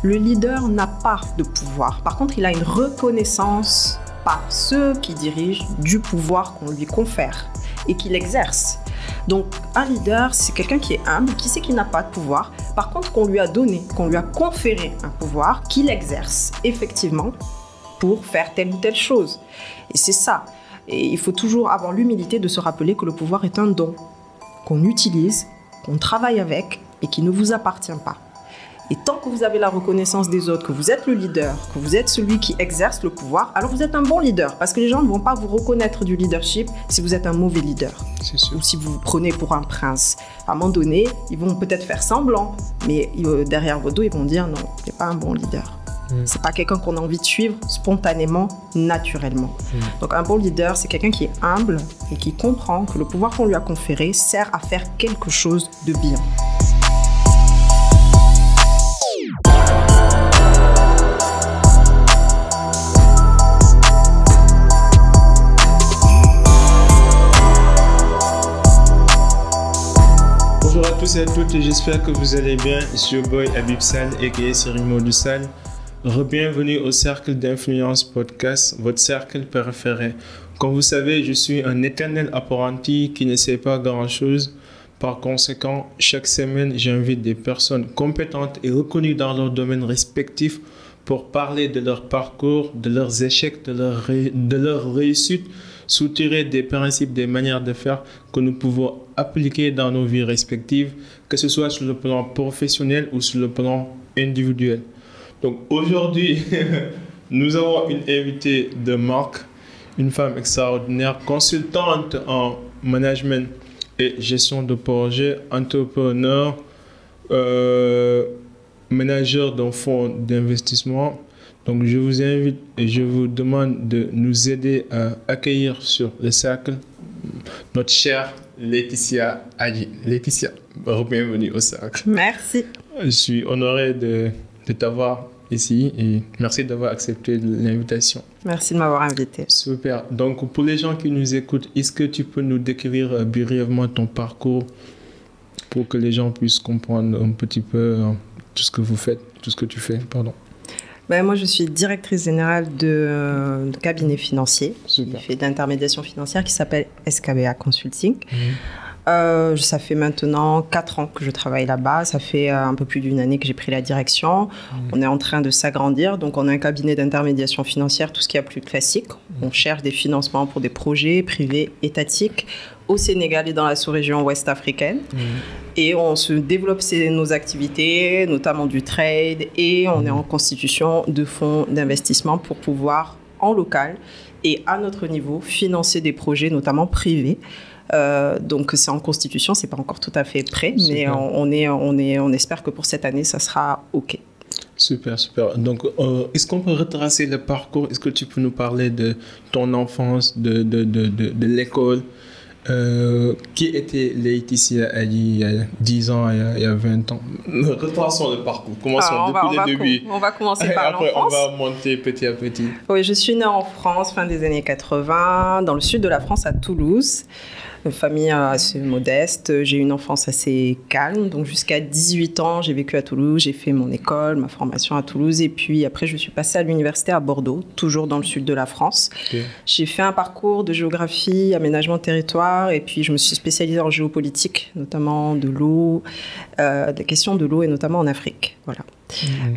Le leader n'a pas de pouvoir. Par contre, il a une reconnaissance par ceux qui dirigent du pouvoir qu'on lui confère et qu'il exerce. Donc, un leader, c'est quelqu'un qui est humble, qui sait qu'il n'a pas de pouvoir. Par contre, qu'on lui a donné, qu'on lui a conféré un pouvoir qu'il exerce effectivement pour faire telle ou telle chose. Et c'est ça. Et il faut toujours avoir l'humilité de se rappeler que le pouvoir est un don qu'on utilise, qu'on travaille avec et qui ne vous appartient pas. Et tant que vous avez la reconnaissance des autres, que vous êtes le leader, que vous êtes celui qui exerce le pouvoir, alors vous êtes un bon leader. Parce que les gens ne vont pas vous reconnaître du leadership si vous êtes un mauvais leader. C'est sûr. Ou si vous vous prenez pour un prince. À un moment donné, ils vont peut-être faire semblant, mais derrière vos dos, ils vont dire non, tu n'es pas un bon leader. C'est pas quelqu'un qu'on a envie de suivre spontanément, naturellement. Donc un bon leader, c'est quelqu'un qui est humble et qui comprend que le pouvoir qu'on lui a conféré sert à faire quelque chose de bien. Bonjour à tous et à toutes, j'espère que vous allez bien. Ici your boy Habib Sall, aka Serigne Modou Sall. Bienvenue au Cercle d'Influence Podcast, votre cercle préféré. Comme vous savez, je suis un éternel apprenti qui ne sait pas grand-chose. Par conséquent, chaque semaine, j'invite des personnes compétentes et reconnues dans leur domaine respectif pour parler de leur parcours, de leurs échecs, de leur réussite, soutirer des principes, des manières de faire que nous pouvons appliquer dans nos vies respectives, que ce soit sur le plan professionnel ou sur le plan individuel. Donc aujourd'hui, nous avons une invitée de marque, une femme extraordinaire, consultante en management et gestion de projet, entrepreneur, manager d'un fonds d'investissement. Donc je vous invite et je vous demande de nous aider à accueillir sur le cercle notre chère Laetitia Adji. Laetitia, bienvenue au cercle. Merci. Je suis honoré de t'avoir ici et merci d'avoir accepté l'invitation. Merci de m'avoir invité. Super. Donc pour les gens qui nous écoutent, est-ce que tu peux nous décrire brièvement ton parcours pour que les gens puissent comprendre un petit peu tout ce que vous faites, tout ce que tu fais, pardon. Ben, moi, je suis directrice générale de cabinet financier. Super. Qui fait d'intermédiation financière qui s'appelle SKBA Consulting. Ça fait maintenant 4 ans que je travaille là-bas. Ça fait un peu plus d'une année que j'ai pris la direction. On est en train de s'agrandir. Donc, on a un cabinet d'intermédiation financière, tout ce qui est plus classique. On cherche des financements pour des projets privés, étatiques, au Sénégal et dans la sous-région ouest africaine. Et on se développe nos activités, notamment du trade. Et on est en constitution de fonds d'investissement pour pouvoir, en local et à notre niveau, financer des projets, notamment privés. Donc c'est en constitution, c'est pas encore tout à fait prêt, mais on espère que pour cette année, ça sera OK. Super, super. Donc, est-ce qu'on peut retracer le parcours? Est-ce que tu peux nous parler de ton enfance, de l'école? Qui était Laetitia Adji il y a 10 ans, il y a 20 ans? Retraçons le parcours. Commençons depuis le début. On va commencer par après, l'enfance. on va monter petit à petit. Oui, je suis née en France, fin des années 80, dans le sud de la France, à Toulouse. Une famille assez modeste. J'ai eu une enfance assez calme. Donc, jusqu'à 18 ans, j'ai vécu à Toulouse. J'ai fait mon école, ma formation à Toulouse. Et puis, après, je suis passée à l'université à Bordeaux, toujours dans le sud de la France. Okay. J'ai fait un parcours de géographie, aménagement de territoire. Et puis, je me suis spécialisée en géopolitique, notamment de l'eau, des questions de l'eau et notamment en Afrique. Voilà.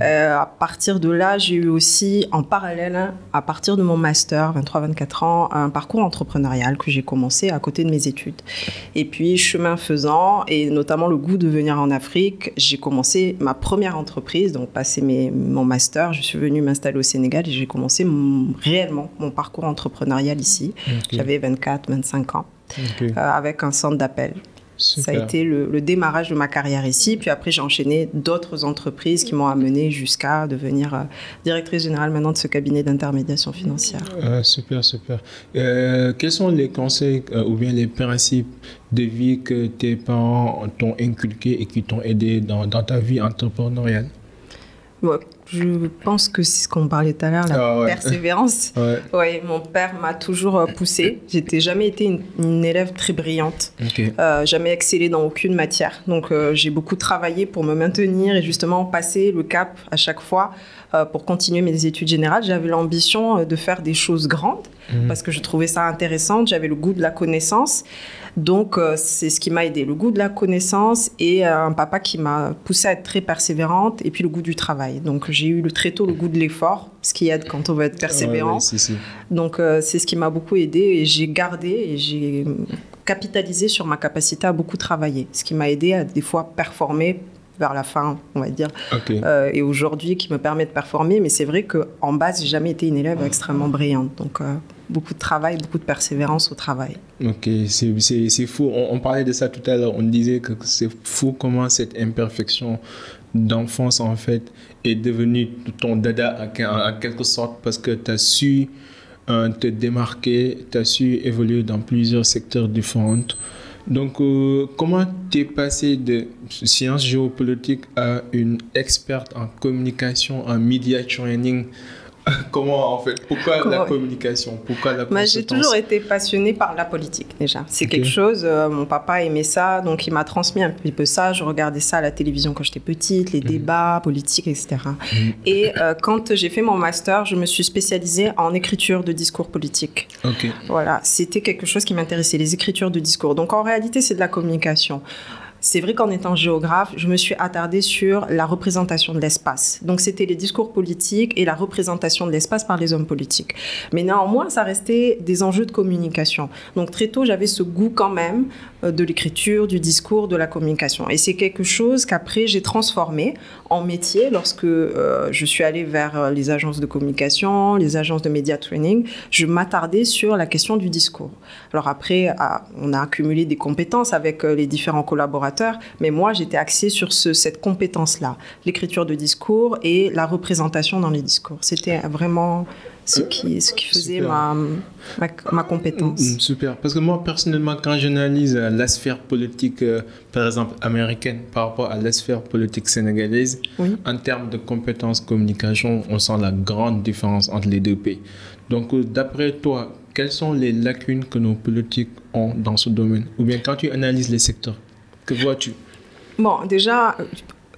À partir de là, j'ai eu aussi en parallèle, à partir de mon master, 23-24 ans, un parcours entrepreneurial que j'ai commencé à côté de mes études. Et puis, chemin faisant, et notamment le goût de venir en Afrique, j'ai commencé ma première entreprise, donc passé mon master, je suis venue m'installer au Sénégal et j'ai commencé réellement mon parcours entrepreneurial ici. Okay. J'avais 24-25 ans, avec un centre d'appel. Super. Ça a été le démarrage de ma carrière ici. Puis après, j'ai enchaîné d'autres entreprises qui m'ont amené jusqu'à devenir directrice générale maintenant de ce cabinet d'intermédiation financière. Super, super. Quels sont les conseils ou bien les principes de vie que tes parents t'ont inculqués et qui t'ont aidé dans ta vie entrepreneuriale? Bon, Je pense que c'est ce qu'on parlait tout à l'heure, la persévérance. Ouais, mon père m'a toujours poussée. J'étais jamais été une élève très brillante. Jamais excellée dans aucune matière. Donc, j'ai beaucoup travaillé pour me maintenir et justement passer le cap à chaque fois pour continuer mes études générales. J'avais l'ambition de faire des choses grandes parce que je trouvais ça intéressant. J'avais le goût de la connaissance. Donc, c'est ce qui m'a aidée, le goût de la connaissance et un papa qui m'a poussée à être très persévérante et puis le goût du travail. Donc, j'ai eu très tôt le goût de l'effort, ce qui aide quand on veut être persévérant. Donc, c'est ce qui m'a beaucoup aidée et j'ai gardé et j'ai capitalisé sur ma capacité à beaucoup travailler, ce qui m'a aidée à des fois performer vers la fin, on va dire, et aujourd'hui qui me permet de performer. Mais c'est vrai qu'en base, j'ai jamais été une élève extrêmement brillante. Donc, beaucoup de travail, beaucoup de persévérance au travail. Ok, c'est fou. On parlait de ça tout à l'heure. On disait que c'est fou comment cette imperfection d'enfance, en fait, est devenue ton dada en quelque sorte parce que tu as su te démarquer, tu as su évoluer dans plusieurs secteurs différents. Donc, comment tu es passé de sciences géopolitiques à une experte en communication, en media training? Comment, en fait? Pourquoi la communication? Pourquoi la consultance? J'ai toujours été passionnée par la politique, déjà. C'est quelque chose, mon papa aimait ça, donc il m'a transmis un petit peu ça. Je regardais ça à la télévision quand j'étais petite, les débats politiques, etc. Et quand j'ai fait mon master, je me suis spécialisée en écriture de discours politiques. Voilà, c'était quelque chose qui m'intéressait, les écritures de discours. Donc, en réalité, c'est de la communication. C'est vrai qu'en étant géographe, je me suis attardée sur la représentation de l'espace. Donc, c'était les discours politiques et la représentation de l'espace par les hommes politiques. Mais néanmoins, ça restait des enjeux de communication. Donc, très tôt, j'avais ce goût quand même de l'écriture, du discours, de la communication. Et c'est quelque chose qu'après, j'ai transformé en métier lorsque je suis allée vers les agences de communication, les agences de media training. Je m'attardais sur la question du discours. Alors après, on a accumulé des compétences avec les différents collaborateurs. Mais moi, j'étais axée sur cette compétence-là, l'écriture de discours et la représentation dans les discours. C'était vraiment ce qui faisait ma compétence. Super. Parce que moi, personnellement, quand j'analyse la sphère politique, par exemple, américaine par rapport à la sphère politique sénégalaise, en termes de compétences communication, on sent la grande différence entre les deux pays. Donc, d'après toi, quelles sont les lacunes que nos politiques ont dans ce domaine? Ou bien quand tu analyses les secteurs, que vois-tu? Bon, déjà,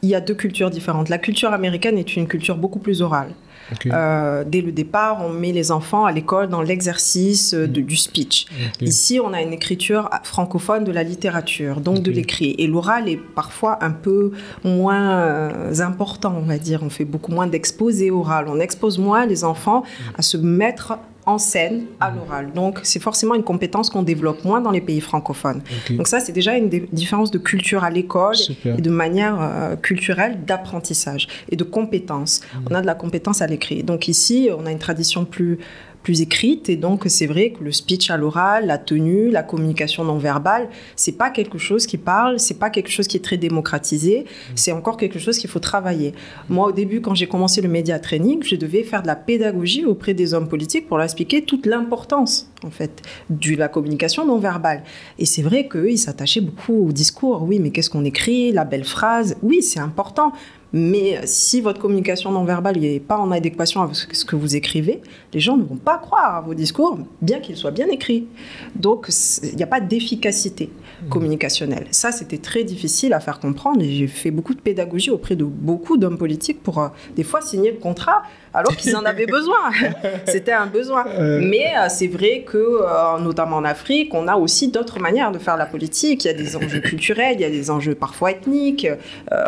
il y a deux cultures différentes. La culture américaine est une culture beaucoup plus orale. Dès le départ, on met les enfants à l'école dans l'exercice du speech. Ici, on a une écriture francophone de la littérature, donc de l'écrit. Et l'oral est parfois un peu moins important, on va dire. On fait beaucoup moins d'exposés oral. On expose moins les enfants à se mettre en scène à l'oral. Donc, c'est forcément une compétence qu'on développe moins dans les pays francophones. Donc ça, c'est déjà une différence de culture à l'école et de manière culturelle d'apprentissage et de compétences. On a de la compétence à l'écrit. Donc ici, on a une tradition plus écrite et donc c'est vrai que le speech à l'oral, la tenue, la communication non verbale, c'est pas quelque chose qui parle, c'est pas quelque chose qui est très démocratisé, c'est encore quelque chose qu'il faut travailler. Moi, au début, quand j'ai commencé le media training, je devais faire de la pédagogie auprès des hommes politiques pour leur expliquer toute l'importance, en fait, de la communication non verbale. Et c'est vrai qu'eux, ils s'attachaient beaucoup au discours. Oui, mais qu'est-ce qu'on écrit? La belle phrase. Oui, c'est important. Mais si votre communication non verbale n'est pas en adéquation avec ce que vous écrivez, les gens ne vont pas croire à vos discours, bien qu'ils soient bien écrits. Donc, il n'y a pas d'efficacité communicationnelle. Ça, c'était très difficile à faire comprendre et j'ai fait beaucoup de pédagogie auprès de beaucoup d'hommes politiques pour, des fois, signer le contrat alors qu'ils en avaient besoin. C'était un besoin. Mais c'est vrai que, notamment en Afrique, on a aussi d'autres manières de faire la politique. Il y a des enjeux culturels, il y a des enjeux parfois ethniques.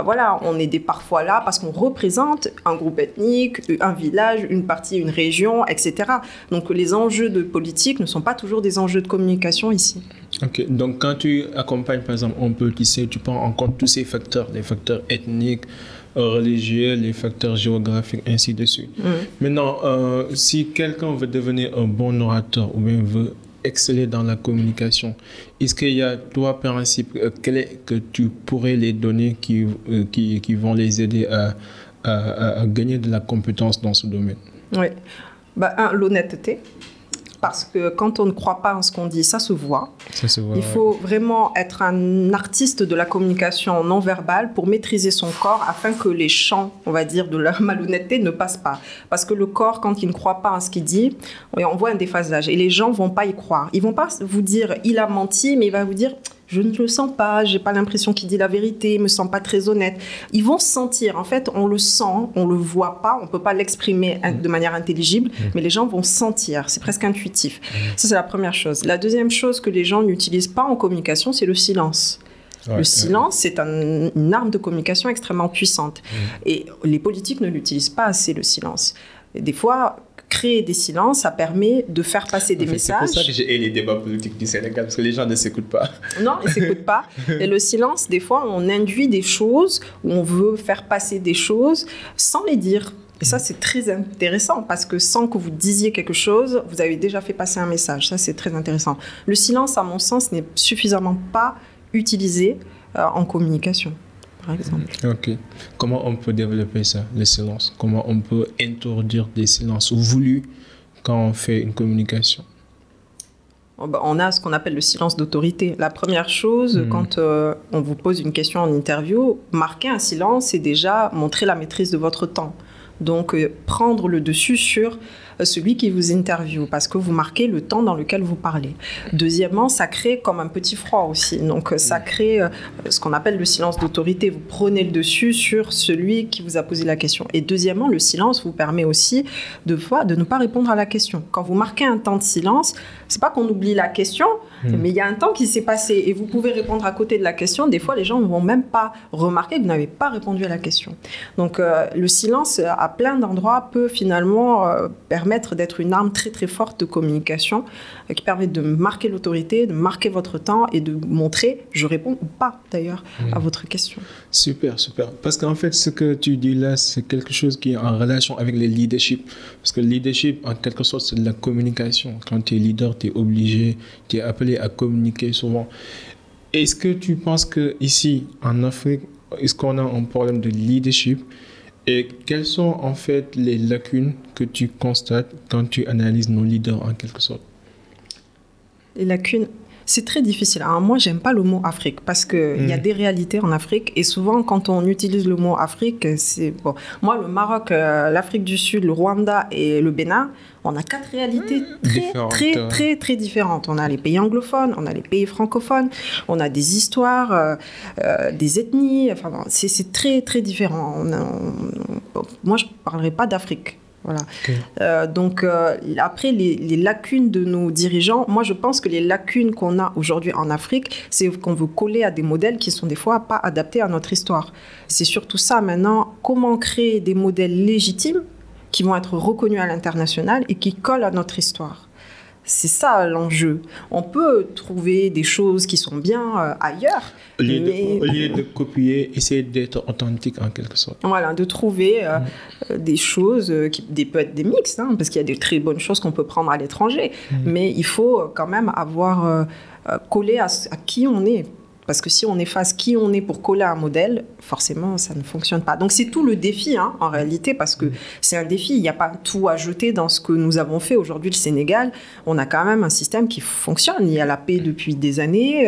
Voilà, on est parfois là parce qu'on représente un groupe ethnique, un village, une partie, une région, etc. Donc les enjeux de politique ne sont pas toujours des enjeux de communication ici. Ok, donc quand tu accompagnes par exemple un politicien, tu prends en compte tous ces facteurs, les facteurs ethniques, religieux, les facteurs géographiques, ainsi de suite. Maintenant, si quelqu'un veut devenir un bon orateur ou bien veut exceller dans la communication, est-ce qu'il y a trois principes que tu pourrais les donner qui vont les aider à gagner de la compétence dans ce domaine? Oui. L'honnêteté. parce que quand on ne croit pas en ce qu'on dit, ça se voit. Ça se voit. Il faut vraiment être un artiste de la communication non verbale pour maîtriser son corps afin que les champs, on va dire, de la malhonnêteté ne passent pas. Parce que le corps, quand il ne croit pas en ce qu'il dit, on voit un déphasage et les gens ne vont pas y croire. Ils ne vont pas vous dire « il a menti », mais il va vous dire « je ne le sens pas, j'ai pas l'impression qu'il dit la vérité, il me sent pas très honnête ». Ils vont sentir, en fait, on le sent, on le voit pas, on peut pas l'exprimer de manière intelligible, mais les gens vont sentir, c'est presque intuitif. Ça, c'est la première chose. La deuxième chose que les gens n'utilisent pas en communication, c'est le silence. Le silence, c'est une arme de communication extrêmement puissante. Et les politiques ne l'utilisent pas assez, le silence. Et des fois, créer des silences, ça permet de faire passer des messages. C'est pour ça que j'ai les débats politiques du Sénégal, parce que les gens ne s'écoutent pas. Non, ils ne s'écoutent pas. Et le silence, des fois, on induit des choses, ou on veut faire passer des choses sans les dire. Et ça, c'est très intéressant, parce que sans que vous disiez quelque chose, vous avez déjà fait passer un message. Ça, c'est très intéressant. Le silence, à mon sens, n'est suffisamment pas utilisé en communication. Par exemple. Ok. Comment on peut développer ça, le silence? Comment on peut introduire des silences voulus quand on fait une communication? On a ce qu'on appelle le silence d'autorité. La première chose, quand on vous pose une question en interview, marquer un silence, c'est déjà montrer la maîtrise de votre temps. Donc, prendre le dessus sur celui qui vous interviewe, parce que vous marquez le temps dans lequel vous parlez. Deuxièmement, ça crée comme un petit froid aussi. Donc, ça crée ce qu'on appelle le silence d'autorité. Vous prenez le dessus sur celui qui vous a posé la question. Et deuxièmement, le silence vous permet aussi de ne pas répondre à la question. Quand vous marquez un temps de silence, c'est pas qu'on oublie la question, mais il y a un temps qui s'est passé et vous pouvez répondre à côté de la question. Des fois, les gens ne vont même pas remarquer que vous n'avez pas répondu à la question. Donc, le silence, à plein d'endroits, peut finalement permettre d'être une arme très très forte de communication qui permet de marquer l'autorité, de marquer votre temps et de montrer, je réponds ou pas d'ailleurs à votre question. Super, super. Parce qu'en fait, ce que tu dis là, c'est quelque chose qui est en relation avec le leadership. Parce que le leadership, en quelque sorte, c'est de la communication. Quand tu es leader, tu es obligé, tu es appelé à communiquer souvent. Est-ce que tu penses qu'ici, en Afrique, est-ce qu'on a un problème de leadership? Et quelles sont en fait les lacunes que tu constates quand tu analyses nos leaders en quelque sorte? Les lacunes, c'est très difficile. Alors moi, j'aime pas le mot Afrique parce qu'il y a des réalités en Afrique et souvent quand on utilise le mot Afrique, c'est bon. Moi, le Maroc, l'Afrique du Sud, le Rwanda et le Bénin, on a 4 réalités très différentes. On a les pays anglophones, on a les pays francophones, on a des histoires, des ethnies. Enfin, c'est très différent. Moi, je parlerai pas d'Afrique. Voilà. Okay. Donc, après, les lacunes de nos dirigeants, moi, je pense que les lacunes qu'on a aujourd'hui en Afrique, c'est qu'on veut coller à des modèles qui sont des fois pas adaptés à notre histoire. C'est surtout ça maintenant. Comment créer des modèles légitimes qui vont être reconnus à l'international et qui collent à notre histoire? C'est ça l'enjeu. On peut trouver des choses qui sont bien ailleurs. Au lieu de copier, essayer d'être authentique en quelque sorte. Voilà, de trouver des choses qui peut être des mix, hein, parce qu'il y a des très bonnes choses qu'on peut prendre à l'étranger. Mais il faut quand même avoir collé à qui on est. Parce que si on efface qui on est pour coller un modèle, forcément, ça ne fonctionne pas. Donc, c'est tout le défi, hein, en réalité, parce que c'est un défi. Il n'y a pas tout à jeter dans ce que nous avons fait. Aujourd'hui, le Sénégal, on a quand même un système qui fonctionne. Il y a la paix depuis des années.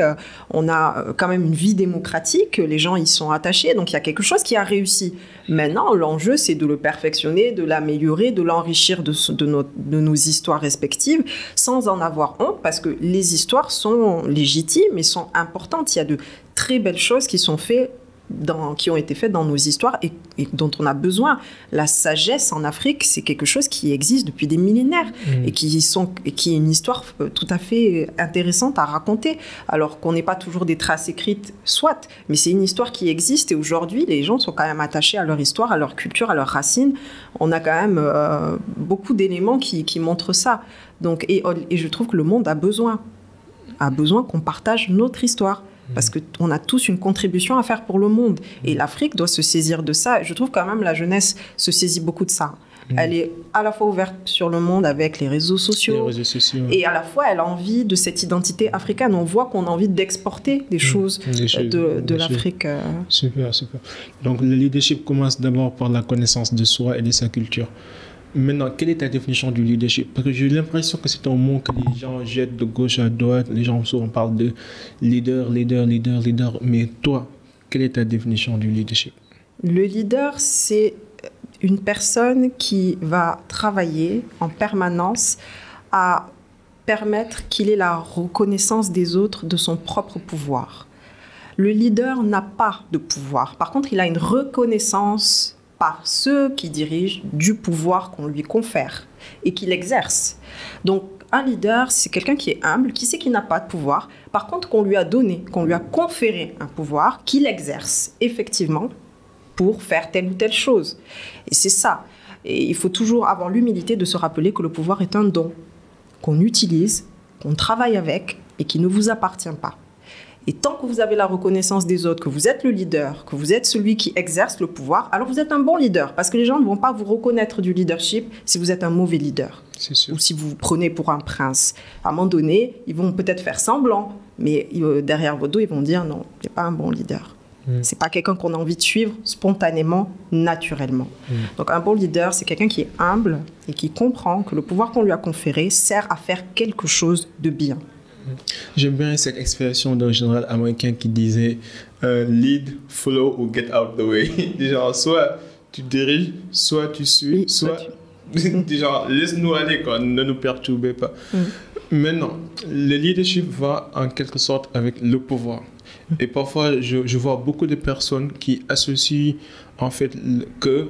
On a quand même une vie démocratique. Les gens y sont attachés. Donc, il y a quelque chose qui a réussi. Maintenant, l'enjeu, c'est de le perfectionner, de l'améliorer, de l'enrichir de nos histoires respectives, sans en avoir honte, parce que les histoires sont légitimes et sont importantes. Il y a de très belles choses qui ont été faites dans nos histoires et dont on a besoin. La sagesse en Afrique, c'est quelque chose qui existe depuis des millénaires et qui est une histoire tout à fait intéressante à raconter, alors qu'on n'est pas toujours des traces écrites, soit, mais c'est une histoire qui existe et aujourd'hui, les gens sont quand même attachés à leur histoire, à leur culture, à leurs racines. On a quand même beaucoup d'éléments qui montrent ça. Donc, et je trouve que le monde a besoin qu'on partage notre histoire. Parce qu'on a tous une contribution à faire pour le monde. Et l'Afrique doit se saisir de ça. Je trouve quand même la jeunesse se saisit beaucoup de ça. Elle est à la fois ouverte sur le monde avec les réseaux sociaux. Et à la fois, elle a envie de cette identité africaine. On voit qu'on a envie d'exporter des choses de l'Afrique. Super, super. Donc, le leadership commence d'abord par la connaissance de soi et de sa culture. Maintenant, quelle est ta définition du leadership? Parce que j'ai l'impression que c'est un mot que les gens jettent de gauche à droite. Les gens souvent parlent de leader. Mais toi, quelle est ta définition du leadership? Le leader, c'est une personne qui va travailler en permanence à permettre qu'il ait la reconnaissance des autres de son propre pouvoir. Le leader n'a pas de pouvoir. Par contre, il a une reconnaissance par ceux qui dirigent du pouvoir qu'on lui confère et qu'il exerce. Donc, un leader, c'est quelqu'un qui est humble, qui sait qu'il n'a pas de pouvoir. Par contre, qu'on lui a donné, qu'on lui a conféré un pouvoir, qu'il exerce effectivement pour faire telle ou telle chose. Et c'est ça. Et il faut toujours avoir l'humilité de se rappeler que le pouvoir est un don qu'on utilise, qu'on travaille avec et qui ne vous appartient pas. Et tant que vous avez la reconnaissance des autres, que vous êtes le leader, que vous êtes celui qui exerce le pouvoir, alors vous êtes un bon leader. Parce que les gens ne vont pas vous reconnaître du leadership si vous êtes un mauvais leader. C'est sûr. Ou si vous vous prenez pour un prince. À un moment donné, ils vont peut-être faire semblant, mais derrière votre dos, ils vont dire non, il n'est pas un bon leader. C'est pas quelqu'un qu'on a envie de suivre spontanément, naturellement. Donc un bon leader, c'est quelqu'un qui est humble et qui comprend que le pouvoir qu'on lui a conféré sert à faire quelque chose de bien. J'aime bien cette expression d'un général américain qui disait lead, follow ou get out the way. Genre, soit tu diriges, soit tu suis, soit genre, laisse-nous aller, quoi, ne nous perturbez pas. Maintenant, le leadership va en quelque sorte avec le pouvoir. Et parfois, je vois beaucoup de personnes qui associent en fait que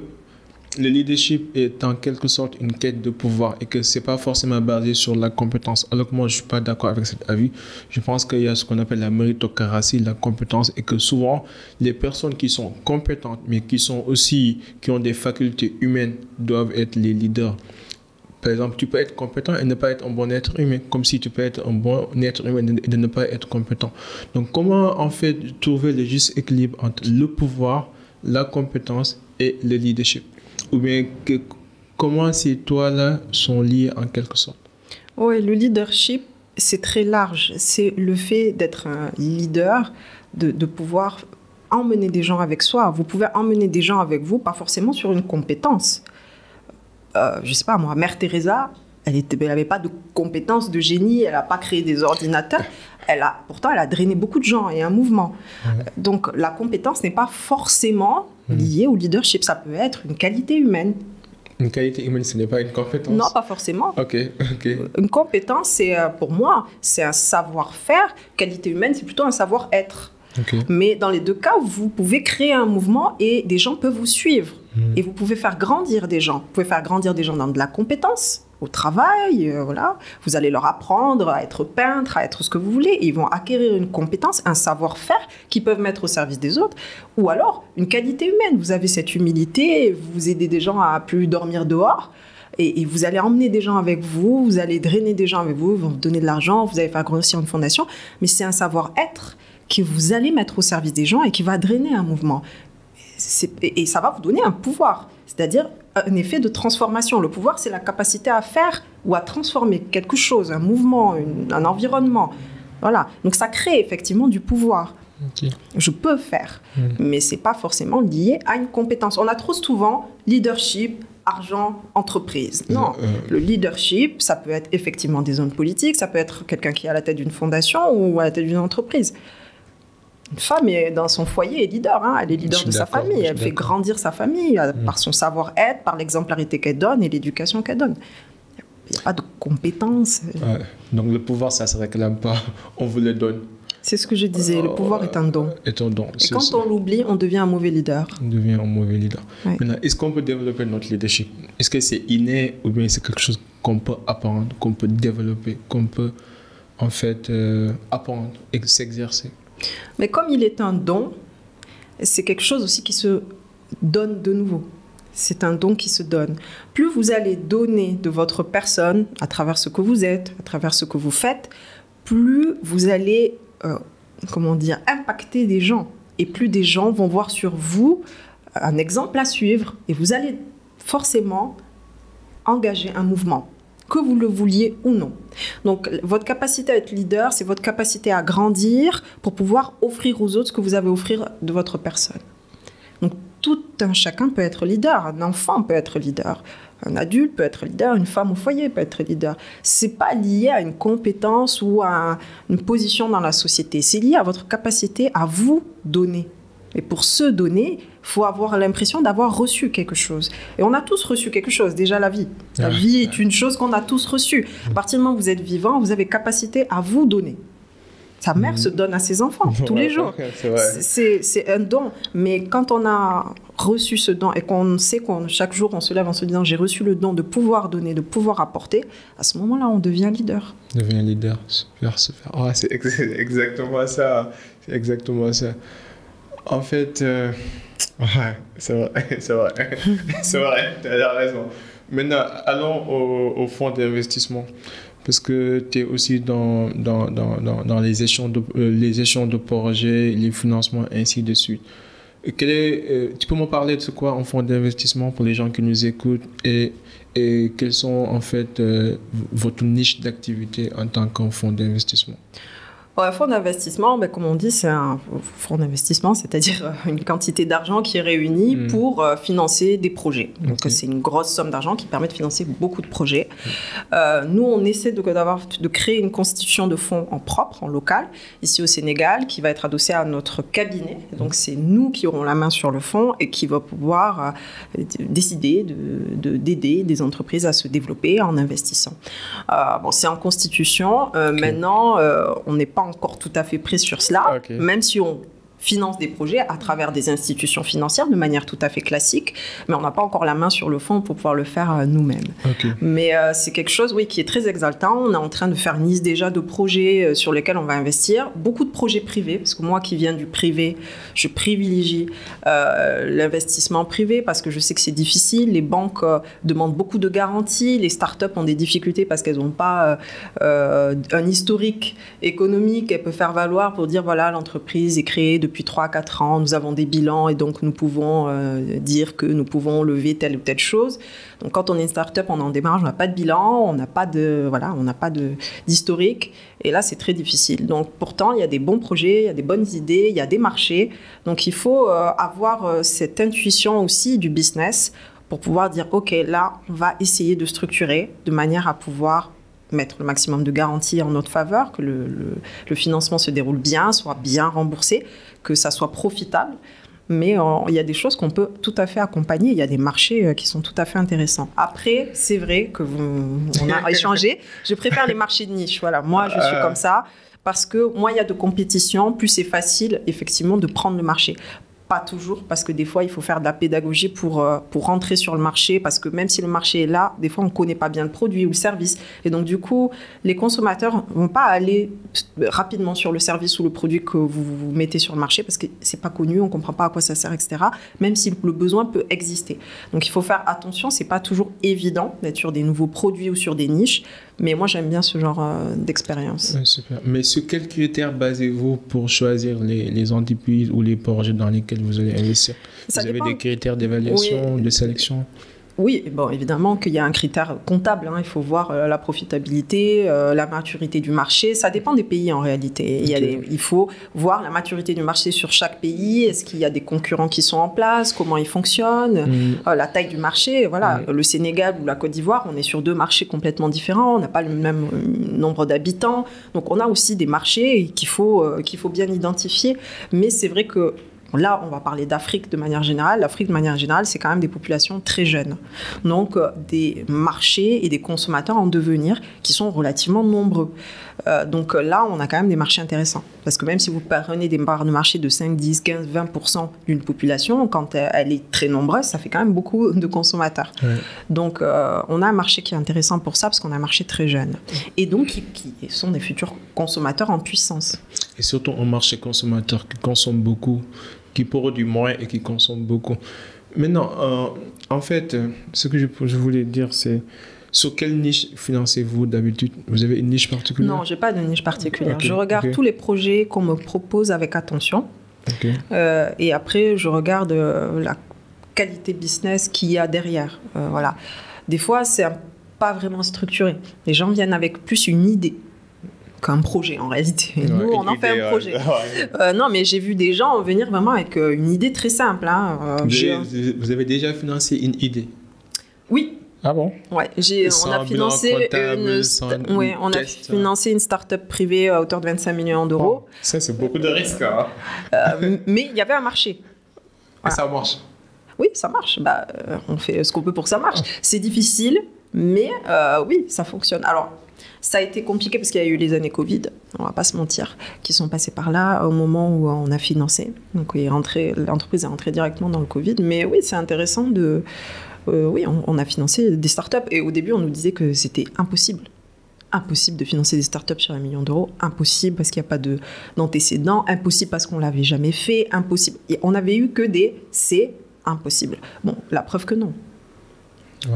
le leadership est en quelque sorte une quête de pouvoir et que ce n'est pas forcément basé sur la compétence. Alors que moi, je ne suis pas d'accord avec cet avis. Je pense qu'il y a ce qu'on appelle la méritocratie, la compétence, et que souvent, les personnes qui sont compétentes, mais qui ont des facultés humaines, doivent être les leaders. Par exemple, tu peux être compétent et ne pas être un bon être humain, comme si tu peux être un bon être humain et de ne pas être compétent. Donc, comment en fait trouver le juste équilibre entre le pouvoir, la compétence et le leadership? Ou bien comment ces toits-là sont liés en quelque sorte? Oui, le leadership, c'est très large. C'est le fait d'être un leader, de pouvoir emmener des gens avec soi. Vous pouvez emmener des gens avec vous, pas forcément sur une compétence. Je ne sais pas, moi, Mère Teresa, elle n'avait pas de compétences de génie, elle n'a pas créé des ordinateurs. Pourtant, elle a drainé beaucoup de gens et un mouvement. Donc, la compétence n'est pas forcément liée au leadership. Ça peut être une qualité humaine. Une qualité humaine, ce n'est pas une compétence? Non, pas forcément. Ok. Une compétence, c'est, pour moi, c'est un savoir-faire. Qualité humaine, c'est plutôt un savoir-être. Mais dans les deux cas, vous pouvez créer un mouvement et des gens peuvent vous suivre. Et vous pouvez faire grandir des gens. Vous pouvez faire grandir des gens dans de la compétence, au travail, voilà. Vous allez leur apprendre à être peintre, à être ce que vous voulez. Et ils vont acquérir une compétence, un savoir-faire qu'ils peuvent mettre au service des autres. Ou alors, une qualité humaine. Vous avez cette humilité, vous aidez des gens à plus dormir dehors. Et vous allez emmener des gens avec vous, vous allez drainer des gens avec vous, vous donner de l'argent, vous allez faire grossir une fondation. Mais c'est un savoir-être que vous allez mettre au service des gens et qui va drainer un mouvement. Et ça va vous donner un pouvoir, c'est-à-dire un effet de transformation. Le pouvoir, c'est la capacité à faire ou à transformer quelque chose, un mouvement, un environnement. Voilà. Donc ça crée effectivement du pouvoir. Je peux faire, mais ce n'est pas forcément lié à une compétence. On a trop souvent leadership, argent, entreprise. Non, le leadership, ça peut être effectivement des hommes politiques, ça peut être quelqu'un qui est à la tête d'une fondation ou à la tête d'une entreprise. Une femme est dans son foyer est leader, hein. Elle est leader de sa famille, elle fait grandir sa famille par son savoir-être, par l'exemplarité qu'elle donne et l'éducation qu'elle donne. Il n'y a pas de compétences. Donc le pouvoir, ça ne se réclame pas, on vous le donne. C'est ce que je disais, le pouvoir est un don. Et quand on l'oublie, on devient un mauvais leader. On devient un mauvais leader. Maintenant, est-ce qu'on peut développer notre leadership? Est-ce que c'est inné ou bien c'est quelque chose qu'on peut apprendre, qu'on peut développer, qu'on peut en fait apprendre et s'exercer? Mais comme il est un don, c'est quelque chose aussi qui se donne de nouveau. C'est un don qui se donne. Plus vous allez donner de votre personne à travers ce que vous êtes, à travers ce que vous faites, plus vous allez, impacter des gens. Et plus des gens vont voir sur vous un exemple à suivre. Et vous allez forcément engager un mouvement, que vous le vouliez ou non. Donc, votre capacité à être leader, c'est votre capacité à grandir pour pouvoir offrir aux autres ce que vous avez à offrir de votre personne. Donc, tout un chacun peut être leader. Un enfant peut être leader. Un adulte peut être leader. Une femme au foyer peut être leader. Ce n'est pas lié à une compétence ou à une position dans la société. C'est lié à votre capacité à vous donner. Et pour se donner, il faut avoir l'impression d'avoir reçu quelque chose. Et on a tous reçu quelque chose, déjà la vie. La vie est une chose qu'on a tous reçue. À partir du moment où vous êtes vivant, vous avez capacité à vous donner. Sa mère se donne à ses enfants tous les jours. C'est un don. Mais quand on a reçu ce don et qu'on sait qu'on chaque jour on se lève en se disant j'ai reçu le don de pouvoir donner, de pouvoir apporter, à ce moment-là on devient leader. Devient leader, super. Oh, c'est exactement ça. C'est exactement ça. En fait, ouais, c'est vrai, c'est vrai, tu as raison. Maintenant, allons au fonds d'investissement, parce que tu es aussi dans les échanges de projets, les financements, ainsi de suite. Tu peux me parler de ce qu'est un fonds d'investissement pour les gens qui nous écoutent et quelles sont en fait votre niche d'activité en tant qu'un fonds d'investissement? Un fonds d'investissement, comme on dit, c'est un fonds d'investissement, c'est-à-dire une quantité d'argent qui est réunie pour financer des projets. Donc, c'est une grosse somme d'argent qui permet de financer beaucoup de projets. Nous, on essaie de créer une constitution de fonds en propre, en local, ici au Sénégal, qui va être adossée à notre cabinet. Donc, c'est nous qui aurons la main sur le fonds et qui va pouvoir décider d'aider des entreprises à se développer en investissant. C'est en constitution. Maintenant, on n'est pas encore tout à fait prêt sur cela, même si on finance des projets à travers des institutions financières de manière tout à fait classique, mais on n'a pas encore la main sur le fond pour pouvoir le faire nous-mêmes. Mais c'est quelque chose, oui, qui est très exaltant. On est en train de faire une liste déjà de projets sur lesquels on va investir. Beaucoup de projets privés, parce que moi qui viens du privé, je privilégie l'investissement privé parce que je sais que c'est difficile. Les banques demandent beaucoup de garanties. Les startups ont des difficultés parce qu'elles n'ont pas un historique économique qu'elles peuvent faire valoir pour dire, voilà, l'entreprise est créée depuis 3 à 4 ans, nous avons des bilans et donc nous pouvons dire que nous pouvons lever telle ou telle chose. Donc quand on est une start-up, on est en démarrage, on n'a pas de bilan, on n'a pas d'historique et là c'est très difficile. Donc pourtant il y a des bons projets, il y a des bonnes idées, il y a des marchés. Donc il faut avoir cette intuition aussi du business pour pouvoir dire ok, là on va essayer de structurer de manière à pouvoir mettre le maximum de garanties en notre faveur, que le financement se déroule bien, soit bien remboursé, que ça soit profitable. Mais il y a des choses qu'on peut tout à fait accompagner. Il y a des marchés qui sont tout à fait intéressants. Après, c'est vrai qu'on a échangé. Je préfère les marchés de niche. Voilà, moi, je suis comme ça. Parce que moins il y a de compétition, plus c'est facile, effectivement, de prendre le marché. Pas toujours, parce que des fois, il faut faire de la pédagogie pour rentrer sur le marché, parce que même si le marché est là, des fois, on ne connaît pas bien le produit ou le service. Et donc, du coup, les consommateurs ne vont pas aller rapidement sur le service ou le produit que vous mettez sur le marché, parce que ce n'est pas connu, on ne comprend pas à quoi ça sert, etc., même si le besoin peut exister. Donc, il faut faire attention, ce n'est pas toujours évident d'être sur des nouveaux produits ou sur des niches, mais moi, j'aime bien ce genre d'expérience. Ouais, super. Mais sur quels critères basez-vous pour choisir les entreprises ou les projets dans lesquels vous allez investir? Vous avez des critères d'évaluation, de sélection? Oui, bon, évidemment qu'il y a un critère comptable. Il faut voir la profitabilité, la maturité du marché. Ça dépend des pays en réalité. Il faut voir la maturité du marché sur chaque pays. Est-ce qu'il y a des concurrents qui sont en place? Comment ils fonctionnent? La taille du marché. Voilà. Le Sénégal ou la Côte d'Ivoire, on est sur 2 marchés complètement différents. On n'a pas le même nombre d'habitants. Donc, on a aussi des marchés qu'il faut bien identifier. Mais c'est vrai que là, on va parler d'Afrique de manière générale. L'Afrique, de manière générale, c'est quand même des populations très jeunes. Donc, des marchés et des consommateurs en devenir qui sont relativement nombreux. Donc là, on a quand même des marchés intéressants. Parce que même si vous prenez des parts de marché de 5, 10, 15, 20% d'une population, quand elle est très nombreuse, ça fait quand même beaucoup de consommateurs. Ouais. Donc, on a un marché qui est intéressant pour ça, parce qu'on a un marché très jeune. Et donc, qui sont des futurs consommateurs en puissance. Et surtout un marché consommateur qui consomme beaucoup, qui produit moins et qui consomme beaucoup. Maintenant, en fait, ce que je voulais dire, c'est sur quelle niche financez-vous d'habitude? Vous avez une niche particulière? Non, je n'ai pas de niche particulière. Je regarde tous les projets qu'on me propose avec attention. Et après, je regarde la qualité business qu'il y a derrière. Voilà. Des fois, c'est pas vraiment structuré. Les gens viennent avec plus une idée qu'un projet en réalité. Nous, on en fait un projet. Non, mais j'ai vu des gens venir vraiment avec une idée très simple. Hein. Vous avez déjà financé une idée? Oui. Ah bon? Ouais, on a financé une start-up privée à hauteur de 25 millions d'euros. Oh, ça, c'est beaucoup de risques. Hein. Mais il y avait un marché. Voilà. Et ça marche? Oui, ça marche. On fait ce qu'on peut pour que ça marche. C'est difficile, mais oui, ça fonctionne. Alors, ça a été compliqué parce qu'il y a eu les années Covid, on ne va pas se mentir, qui sont passées par là au moment où on a financé. Donc, l'entreprise est rentrée directement dans le Covid. Mais oui, c'est intéressant de... oui, on a financé des startups. Et au début, on nous disait que c'était impossible. Impossible de financer des startups sur 1 million d'euros. Impossible parce qu'il n'y a pas d'antécédents. Impossible parce qu'on ne l'avait jamais fait. Impossible. Et on n'avait eu que des « c'est impossible ». Bon, la preuve que non. Oh.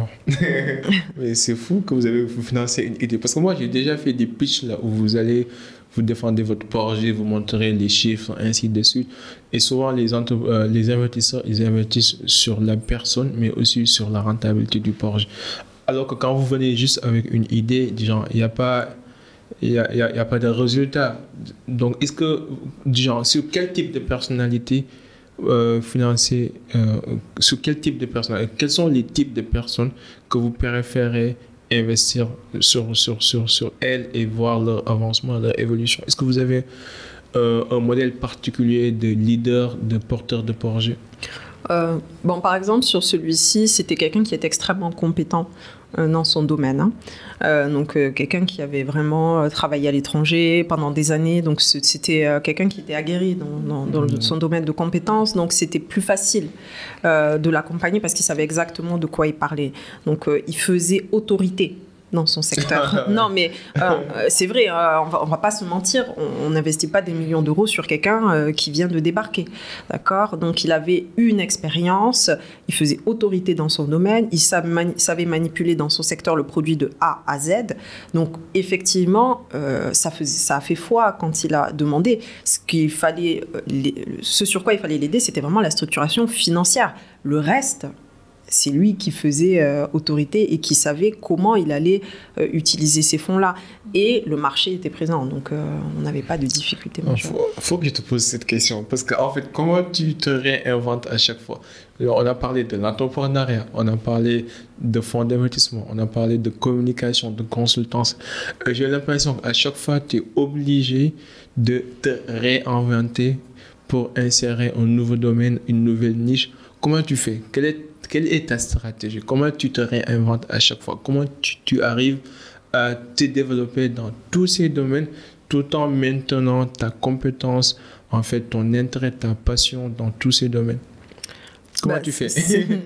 Mais c'est fou que vous financez une idée. Parce que moi, j'ai déjà fait des pitchs là où vous défendez votre projet, vous montrez les chiffres, ainsi de suite. Et souvent, les investisseurs, ils investissent sur la personne, mais aussi sur la rentabilité du projet. Alors que quand vous venez juste avec une idée, genre, il n'y a pas de résultat. Donc, est-ce que, genre, sur quel type de personnalité financer, sur quel type de personnes, quels sont les types de personnes que vous préférez investir sur elles et voir leur avancement, leur évolution? Est-ce que vous avez un modèle particulier de leader, de porteur de projet? Par exemple, sur celui-ci, c'était quelqu'un qui est extrêmement compétent dans son domaine. Donc, quelqu'un qui avait vraiment travaillé à l'étranger pendant des années. Donc, c'était quelqu'un qui était aguerri dans son domaine de compétences. Donc, c'était plus facile de l'accompagner parce qu'il savait exactement de quoi il parlait. Donc, il faisait autorité dans son secteur. Non, mais c'est vrai, on va pas se mentir, on n'investit pas des millions d'euros sur quelqu'un qui vient de débarquer. D'accord? Donc, il avait une expérience, il faisait autorité dans son domaine, il savait manipuler dans son secteur le produit de A à Z. Donc, effectivement, ça a fait foi quand il a demandé. Ce sur quoi il fallait l'aider, c'était vraiment la structuration financière. Le reste... c'est lui qui faisait autorité et qui savait comment il allait utiliser ces fonds-là. Et le marché était présent, donc on n'avait pas de difficulté majeure. Faut que je te pose cette question, parce qu'en fait, comment tu te réinventes à chaque fois? Alors, on a parlé de l'entrepreneuriat, on a parlé de fonds d'investissement, on a parlé de communication, de consultance. J'ai l'impression qu'à chaque fois, tu es obligé de te réinventer pour insérer un nouveau domaine, une nouvelle niche. Comment tu fais? Quelle est ta stratégie? Comment tu te réinventes à chaque fois? Comment tu arrives à te développer dans tous ces domaines tout en maintenant ta compétence, en fait, ton intérêt, ta passion dans tous ces domaines? Comment tu fais?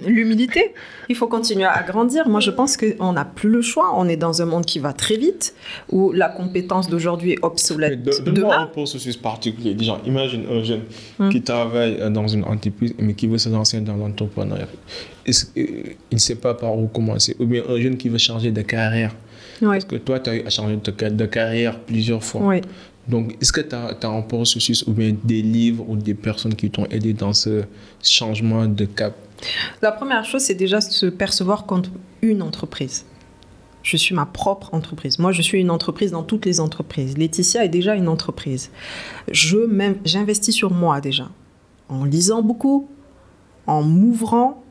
L'humilité. Il faut continuer à grandir. Moi, je pense qu'on n'a plus le choix. On est dans un monde qui va très vite, où la compétence d'aujourd'hui est obsolète demain. Un processus particulier. Genre, imagine un jeune qui travaille dans une entreprise, mais qui veut se lancer dans l'entrepreneuriat. Il ne sait pas par où commencer. Ou bien un jeune qui veut changer de carrière. Oui. Parce que toi, tu as eu à changer de carrière plusieurs fois. Oui. Donc, est-ce que tu as un processus ou bien des livres ou des personnes qui t'ont aidé dans ce changement de cap? La première chose, c'est déjà se percevoir comme une entreprise. Je suis ma propre entreprise. Moi, je suis une entreprise dans toutes les entreprises. Laetitia est déjà une entreprise. J'investis sur moi déjà, en lisant beaucoup, en m'ouvrant.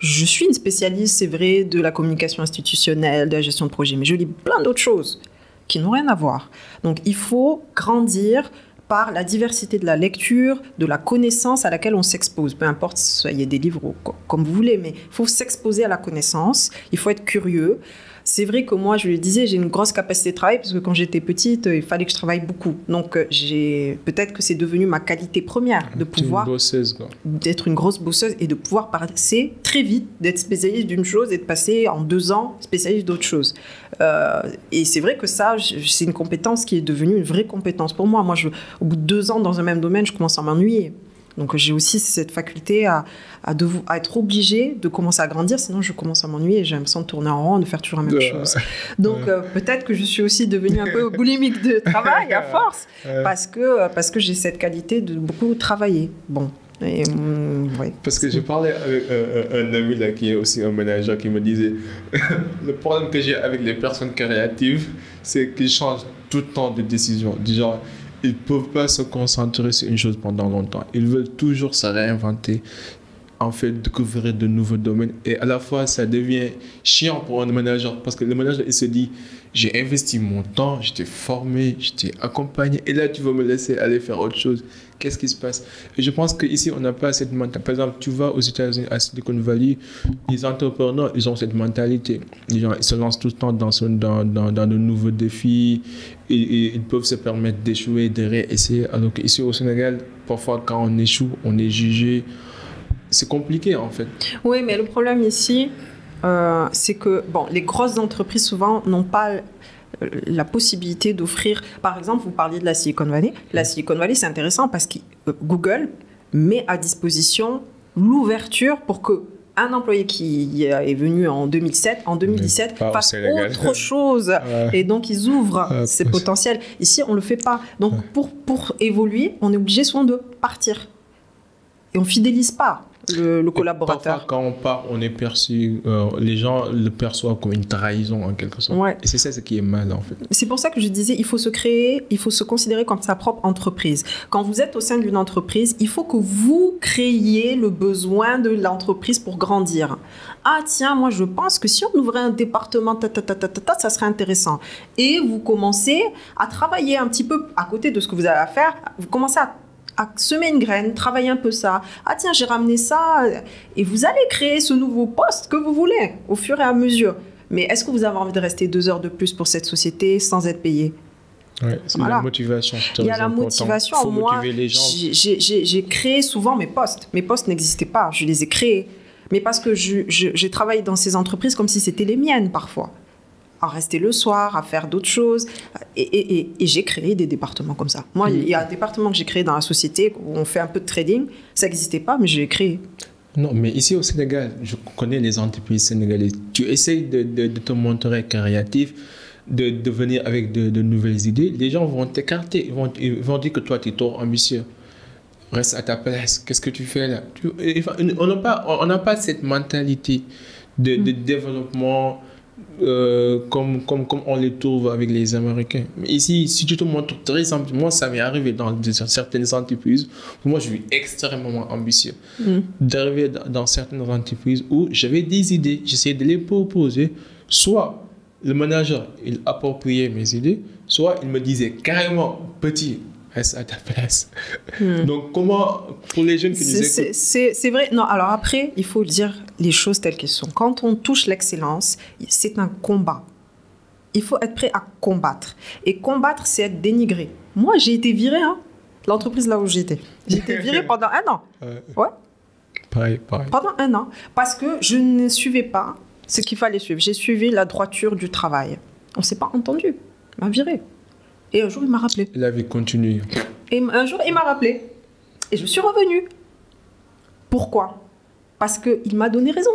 Je suis une spécialiste, c'est vrai, de la communication institutionnelle, de la gestion de projet, mais je lis plein d'autres choses qui n'ont rien à voir. Donc, il faut grandir par la diversité de la lecture, de la connaissance à laquelle on s'expose. Peu importe, soyez des livres ou comme vous voulez, mais il faut s'exposer à la connaissance, il faut être curieux. C'est vrai que moi, je le disais, j'ai une grosse capacité de travail parce que quand j'étais petite, il fallait que je travaille beaucoup. Donc, peut-être que c'est devenu ma qualité première de pouvoir d'être une grosse bosseuse et de pouvoir passer très vite, d'être spécialiste d'une chose et de passer en 2 ans spécialiste d'autre chose. Et c'est vrai que ça, c'est une compétence qui est devenue une vraie compétence pour moi. Moi, au bout de 2 ans dans un même domaine, je commence à m'ennuyer. Donc, j'ai aussi cette faculté à être obligée de commencer à grandir, sinon je commence à m'ennuyer et j'ai l'impression de tourner en rond, de faire toujours la même chose. Donc, peut-être que je suis aussi devenue un peu boulimique de travail à force, parce que j'ai cette qualité de beaucoup travailler. Bon. Et, ouais. Parce que je parlais avec un ami là, qui est aussi un manager qui me disait le problème que j'ai avec les personnes créatives, c'est qu'ils changent tout le temps de décisions. Genre, ils ne peuvent pas se concentrer sur une chose pendant longtemps. Ils veulent toujours se réinventer, en fait, découvrir de nouveaux domaines. Et à la fois, ça devient chiant pour un manager parce que le manager, il se dit, j'ai investi mon temps, j'étais formé, j'étais accompagné, et là, tu vas me laisser aller faire autre chose. Qu'est-ce qui se passe? Et je pense qu'ici, on n'a pas cette mentalité. Par exemple, tu vas aux États-Unis, à Silicon Valley, les entrepreneurs, ils ont cette mentalité. Les gens, ils se lancent tout le temps dans de nouveaux défis, et ils peuvent se permettre d'échouer, de réessayer. Alors qu'ici, au Sénégal, parfois, quand on échoue, on est jugé. C'est compliqué, en fait. Oui, mais le problème ici, c'est que les grosses entreprises, souvent, n'ont pas la possibilité d'offrir... Par exemple, vous parliez de la Silicon Valley. La Silicon Valley, c'est intéressant parce que Google met à disposition l'ouverture pour qu'un employé qui est venu en 2017 fasse autre chose. Et donc, ils ouvrent ses potentiels. Ici, on ne le fait pas. Donc, pour évoluer, on est obligé souvent de partir. Et on ne fidélise pas le collaborateur. Parfois, quand on part, on est perçu, les gens le perçoivent comme une trahison en quelque sorte. Ouais. Et c'est ça ce qui est mal en fait. C'est pour ça que je disais, il faut se considérer comme sa propre entreprise. Quand vous êtes au sein d'une entreprise, il faut que vous créiez le besoin de l'entreprise pour grandir. Ah tiens, moi je pense que si on ouvrait un département, ça serait intéressant. Et vous commencez à travailler un petit peu à côté de ce que vous avez à faire. Vous commencez à semer une graine, travailler un peu ça. Ah tiens, j'ai ramené ça. Et vous allez créer ce nouveau poste que vous voulez au fur et à mesure. Mais est-ce que vous avez envie de rester 2 heures de plus pour cette société sans être payé? Ouais, c'est la motivation. Il y a la motivation. Faut motiver les gens. J'ai créé souvent mes postes. Mes postes n'existaient pas. Je les ai créés. Mais parce que j'ai travaillé dans ces entreprises comme si c'était les miennes parfois. À rester le soir, à faire d'autres choses. Et j'ai créé des départements comme ça. Moi, il y a un département que j'ai créé dans la société où on fait un peu de trading. Ça n'existait pas, mais je l'ai créé. Non, mais ici au Sénégal, je connais les entreprises sénégalaises. Tu essayes de te montrer créatif, de venir avec de nouvelles idées. Les gens vont t'écarter. Ils vont dire que toi, tu es trop ambitieux. Reste à ta place. Qu'est-ce que tu fais là? On n'a pas cette mentalité de développement comme on les trouve avec les Américains. Mais ici, si tu te montres très simple, moi ça m'est arrivé dans certaines entreprises où moi je suis extrêmement ambitieux. D'arriver dans certaines entreprises où j'avais des idées, j'essayais de les proposer. Soit le manager il appropriait mes idées, soit il me disait carrément petit, reste à ta place. Donc comment, pour les jeunes qui nous écoutent, c'est vrai. Non, alors après, il faut dire les choses telles qu'elles sont. Quand on touche l'excellence, c'est un combat. Il faut être prêt à combattre. Et combattre, c'est être dénigré. Moi, j'ai été virée, l'entreprise là où j'étais. J'ai été virée pendant 1 an. Ouais. Pareil. Pendant 1 an. Parce que je ne suivais pas ce qu'il fallait suivre. J'ai suivi la droiture du travail. On ne s'est pas entendu. Il m'a virée. Et un jour, il m'a rappelé. La vie continue. Et un jour, il m'a rappelé. Et je suis revenue. Pourquoi? Parce qu'il m'a donné raison.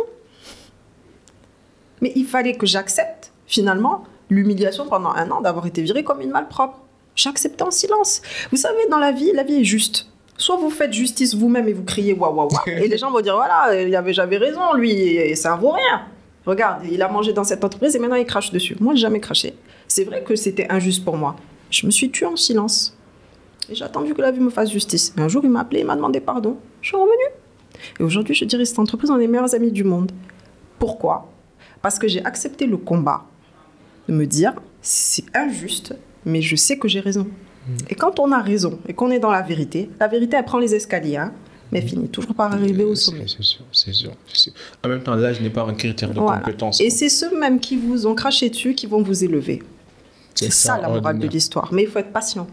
Mais il fallait que j'accepte, finalement, l'humiliation pendant 1 an d'avoir été virée comme une malpropre. J'ai accepté en silence. Vous savez, dans la vie est juste. Soit vous faites justice vous-même et vous criez waouh, waouh, waouh. Et les gens vont dire voilà, j'avais raison, lui, et ça vaut rien. Regarde, il a mangé dans cette entreprise et maintenant il crache dessus. Moi, je n'ai jamais craché. C'est vrai que c'était injuste pour moi. Je me suis tuée en silence. Et j'ai attendu que la vie me fasse justice. Mais un jour, il m'a appelé, il m'a demandé pardon. Je suis revenue. Et aujourd'hui, je dirais, cette entreprise, on est les meilleurs amis du monde. Pourquoi? Parce que j'ai accepté le combat de me dire, c'est injuste, mais je sais que j'ai raison. Et quand on a raison et qu'on est dans la vérité, elle prend les escaliers, mais elle finit toujours par arriver au sommet. C'est sûr. En même temps, l'âge n'est pas un critère de compétence. Et c'est ceux mêmes qui vous ont craché dessus qui vont vous élever. C'est ça la morale de l'histoire. Mais il faut être patient.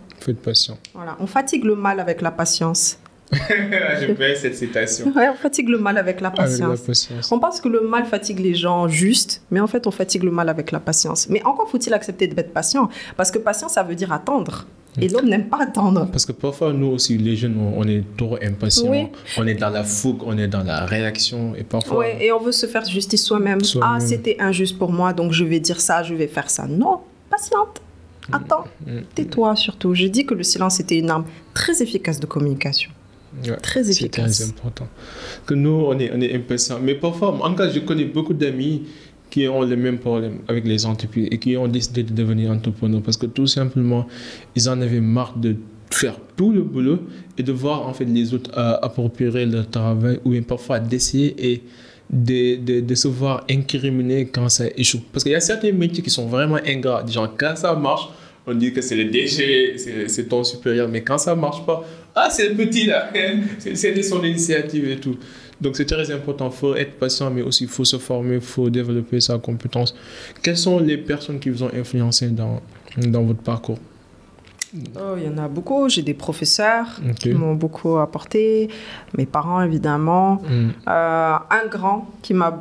Voilà. On fatigue le mal avec la patience. Je fais cette citation. Ouais, on fatigue le mal avec la patience. On pense que le mal fatigue les gens justes, mais en fait, on fatigue le mal avec la patience. Mais encore faut-il accepter d'être patient. Parce que patience, ça veut dire attendre. Et l'homme n'aime pas attendre. Parce que parfois, nous aussi, les jeunes, on est trop impatients. Oui. On est dans la fougue, on est dans la réaction. Et parfois... Oui, et on veut se faire justice soi-même. Ah, c'était injuste pour moi, donc je vais dire ça, je vais faire ça. Non, patiente. Attends, tais-toi surtout. Je dis que le silence était une arme très efficace de communication. Ouais, très efficace. C'est très important. Que nous, on est impatients. Mais parfois, en tout cas, je connais beaucoup d'amis qui ont les mêmes problèmes avec les entreprises et qui ont décidé de devenir entrepreneurs parce que tout simplement, ils en avaient marre de faire tout le boulot et de voir en fait les autres approprier leur travail ou bien parfois d'essayer et de se voir incriminer quand ça échoue. Parce qu'il y a certains métiers qui sont vraiment ingrats. Genre, quand ça marche, on dit que c'est le DG, c'est ton supérieur, mais quand ça marche pas, c'est le petit là, c'est de son initiative et tout. Donc c'est très important, il faut être patient, mais aussi il faut se former, il faut développer sa compétence. Quelles sont les personnes qui vous ont influencé dans votre parcours? Oh, il y en a beaucoup. J'ai des professeurs qui m'ont beaucoup apporté, mes parents évidemment. Un grand qui m'a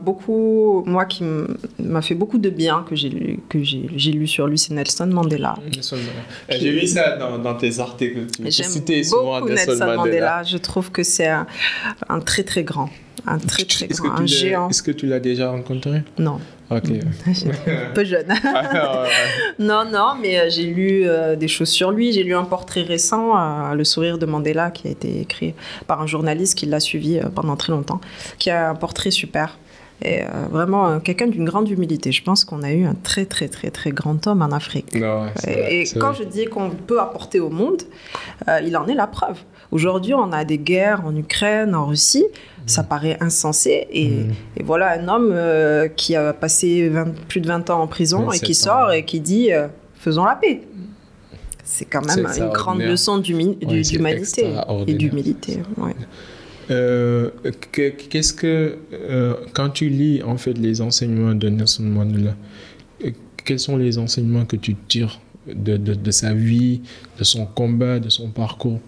fait beaucoup de bien que j'ai lu sur lui, c'est Nelson Mandela. J'ai vu ça dans tes articles. J'aime beaucoup Nelson Mandela. Je trouve que c'est un très très grand. Un très très grand, un géant. Est-ce que tu l'as déjà rencontré? Non. Ok. Un peu jeune. Non, mais j'ai lu des choses sur lui. J'ai lu un portrait récent, Le sourire de Mandela, qui a été écrit par un journaliste qui l'a suivi pendant très longtemps, qui a un portrait super. Et vraiment, quelqu'un d'une grande humilité. Je pense qu'on a eu un très, très, très, très grand homme en Afrique. Non, et quand je dis qu'on peut apporter au monde, il en est la preuve. Aujourd'hui, on a des guerres en Ukraine, en Russie. Ça paraît insensé. Et voilà un homme qui a passé plus de 20 ans en prison et qui sort et qui dit faisons la paix. C'est quand même une grande leçon d'humanité et d'humilité. Ouais. Qu'est-ce que, quand tu lis en fait les enseignements de Nelson Mandela, quels sont les enseignements que tu tires de sa vie, de son combat, de son parcours?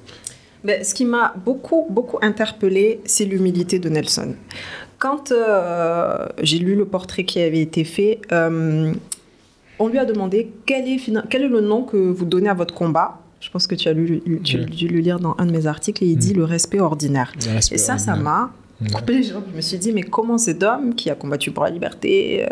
Ce qui m'a beaucoup interpellée, c'est l'humilité de Nelson. Quand j'ai lu le portrait qui avait été fait, on lui a demandé quel est le nom que vous donnez à votre combat. Je pense que tu as dû le lire dans un de mes articles, et il dit le respect ordinaire. Et ça m'a coupé les jambes. Je me suis dit, mais comment cet homme qui a combattu pour la liberté,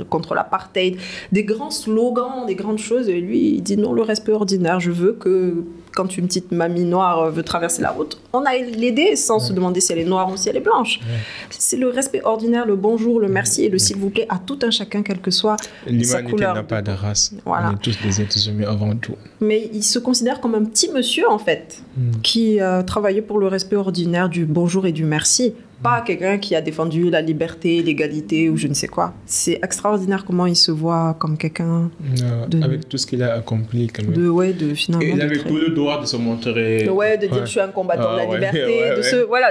contre l'apartheid, des grands slogans, des grandes choses, et lui, il dit non, le respect ordinaire. Je veux que quand une petite mamie noire veut traverser la route, on aille l'aider sans se demander si elle est noire ou si elle est blanche. C'est le respect ordinaire, le bonjour, le merci et le s'il vous plaît à tout un chacun, quelle que soit sa couleur. L'humanité n'a pas de race. Voilà. On est tous des êtres humains avant tout. Mais il se considère comme un petit monsieur, en fait, qui travaillait pour le respect ordinaire du bonjour et du merci. Pas quelqu'un qui a défendu la liberté, l'égalité ou je ne sais quoi. C'est extraordinaire comment il se voit comme quelqu'un... avec tout ce qu'il a accompli. Quand même. Finalement, et il avait tout le droit de se montrer... de dire je suis un combattant de la liberté,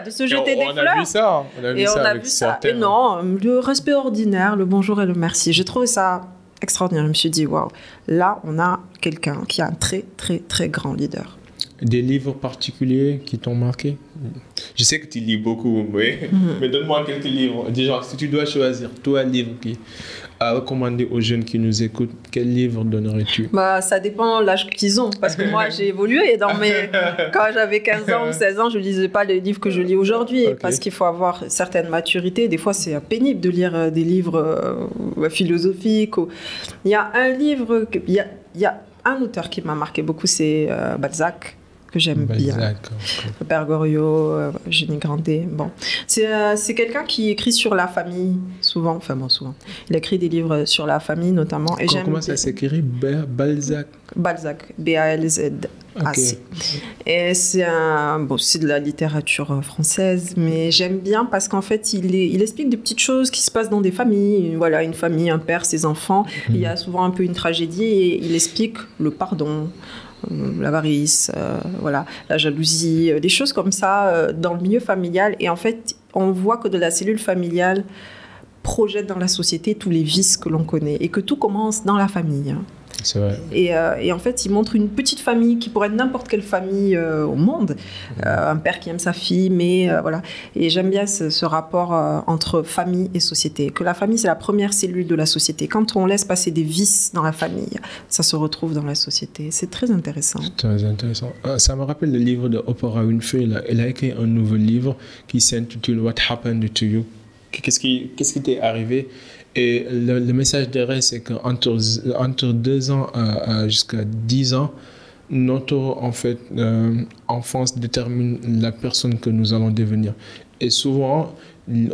de se jeter des fleurs. On a vu ça. On a vu ça. Et non, le respect ordinaire, le bonjour et le merci. J'ai trouvé ça extraordinaire. Je me suis dit, waouh, là, on a quelqu'un qui a un très, très, très grand leader. Des livres particuliers qui t'ont marqué? Je sais que tu lis beaucoup, mais donne-moi quelques livres. Déjà, si tu dois choisir, toi, un livre à recommander aux jeunes qui nous écoutent, quel livre donnerais-tu? Ça dépend de l'âge qu'ils ont. Parce que moi, j'ai évolué. Quand j'avais 15 ans ou 16 ans, je ne lisais pas les livres que je lis aujourd'hui. Parce qu'il faut avoir certaine maturité. Des fois, c'est pénible de lire des livres philosophiques. Il y a un livre, il y a un auteur qui m'a marqué beaucoup, c'est Balzac, que j'aime bien. Le Père Goriot, Eugénie Grandet. Bon. C'est quelqu'un qui écrit sur la famille, souvent. Il écrit des livres sur la famille, notamment. Et comment ça s'écrit? Balzac? Balzac, B-A-L-Z-A-C. Et c'est de la littérature française, mais j'aime bien parce qu'en fait, il explique des petites choses qui se passent dans des familles. Voilà, une famille, un père, ses enfants. Il y a souvent un peu une tragédie et il explique le pardon, l'avarice, la jalousie, des choses comme ça dans le milieu familial. Et en fait, on voit que de la cellule familiale projette dans la société tous les vices que l'on connaît et que tout commence dans la famille. C'est vrai. Et en fait, il montre une petite famille qui pourrait être n'importe quelle famille au monde. Un père qui aime sa fille, mais voilà. Et j'aime bien ce rapport entre famille et société. Que la famille, c'est la première cellule de la société. Quand on laisse passer des vices dans la famille, ça se retrouve dans la société. C'est très intéressant. Très intéressant. Ça me rappelle le livre de Oprah Winfrey. Elle a écrit un nouveau livre qui s'intitule What Happened to You? Qu'est-ce qui t'est arrivé? Et le message derrière, c'est qu'entre 2 ans jusqu'à 10 ans, notre enfance détermine la personne que nous allons devenir. Et souvent,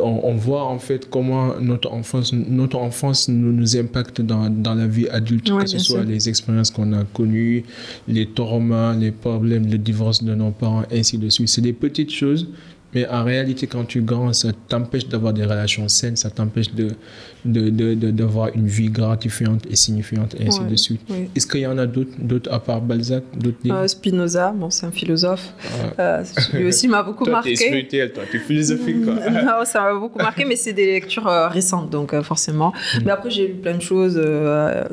on voit en fait comment notre enfance nous impacte dans la vie adulte, que ce soit les expériences qu'on a connues, les traumas, les problèmes, le divorce de nos parents, ainsi de suite. C'est des petites choses, mais en réalité, quand tu grandis, ça t'empêche d'avoir des relations saines, ça t'empêche d'avoir une vie gratifiante et signifiante, et ainsi de suite. Oui. Est-ce qu'il y en a d'autres à part Balzac, d'autres livres? Spinoza, bon, c'est un philosophe. Lui aussi m'a beaucoup marqué. Toi, t'es spirituel, toi, t'es philosophique, quoi. Non, ça m'a beaucoup marqué, mais c'est des lectures récentes, donc forcément. Mais après, j'ai lu plein de choses.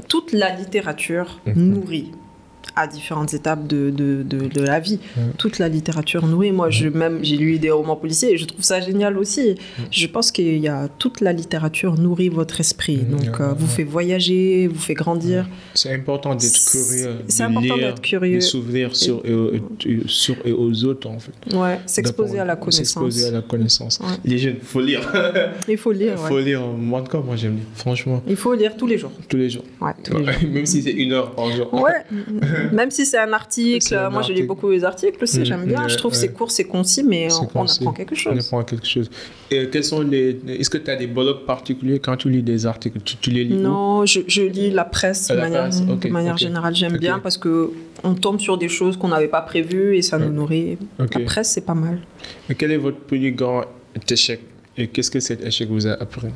Toute la littérature nourrit à différentes étapes de la vie. Toute la littérature nourrit. Moi, j'ai lu des romans policiers et je trouve ça génial aussi. Je pense qu'il y a toute la littérature nourrit votre esprit. Donc, vous fait voyager, vous fait grandir. C'est important d'être curieux. C'est important d'être curieux. De s'ouvrir sur et aux autres, en fait. Ouais, s'exposer à la connaissance. S'exposer à la connaissance. Ouais. Les jeunes, il faut lire. Il faut lire, Il faut lire. Moi, j'aime lire, franchement. Il faut lire tous les jours. Tous les jours. Ouais, tous les jours. Même si c'est 1 heure par jour. Ouais. Même si c'est un article, moi je lis beaucoup les articles aussi, j'aime bien. Je trouve que c'est court, c'est concis, mais on apprend quelque chose. On apprend quelque chose. Et est-ce que tu as des blogs particuliers quand tu lis des articles? Tu les lis? Non, je lis la presse de manière générale. J'aime bien parce qu'on tombe sur des choses qu'on n'avait pas prévues et ça nous nourrit. La presse, c'est pas mal. Mais quel est votre plus grand échec? Et qu'est-ce que cet échec vous a appris?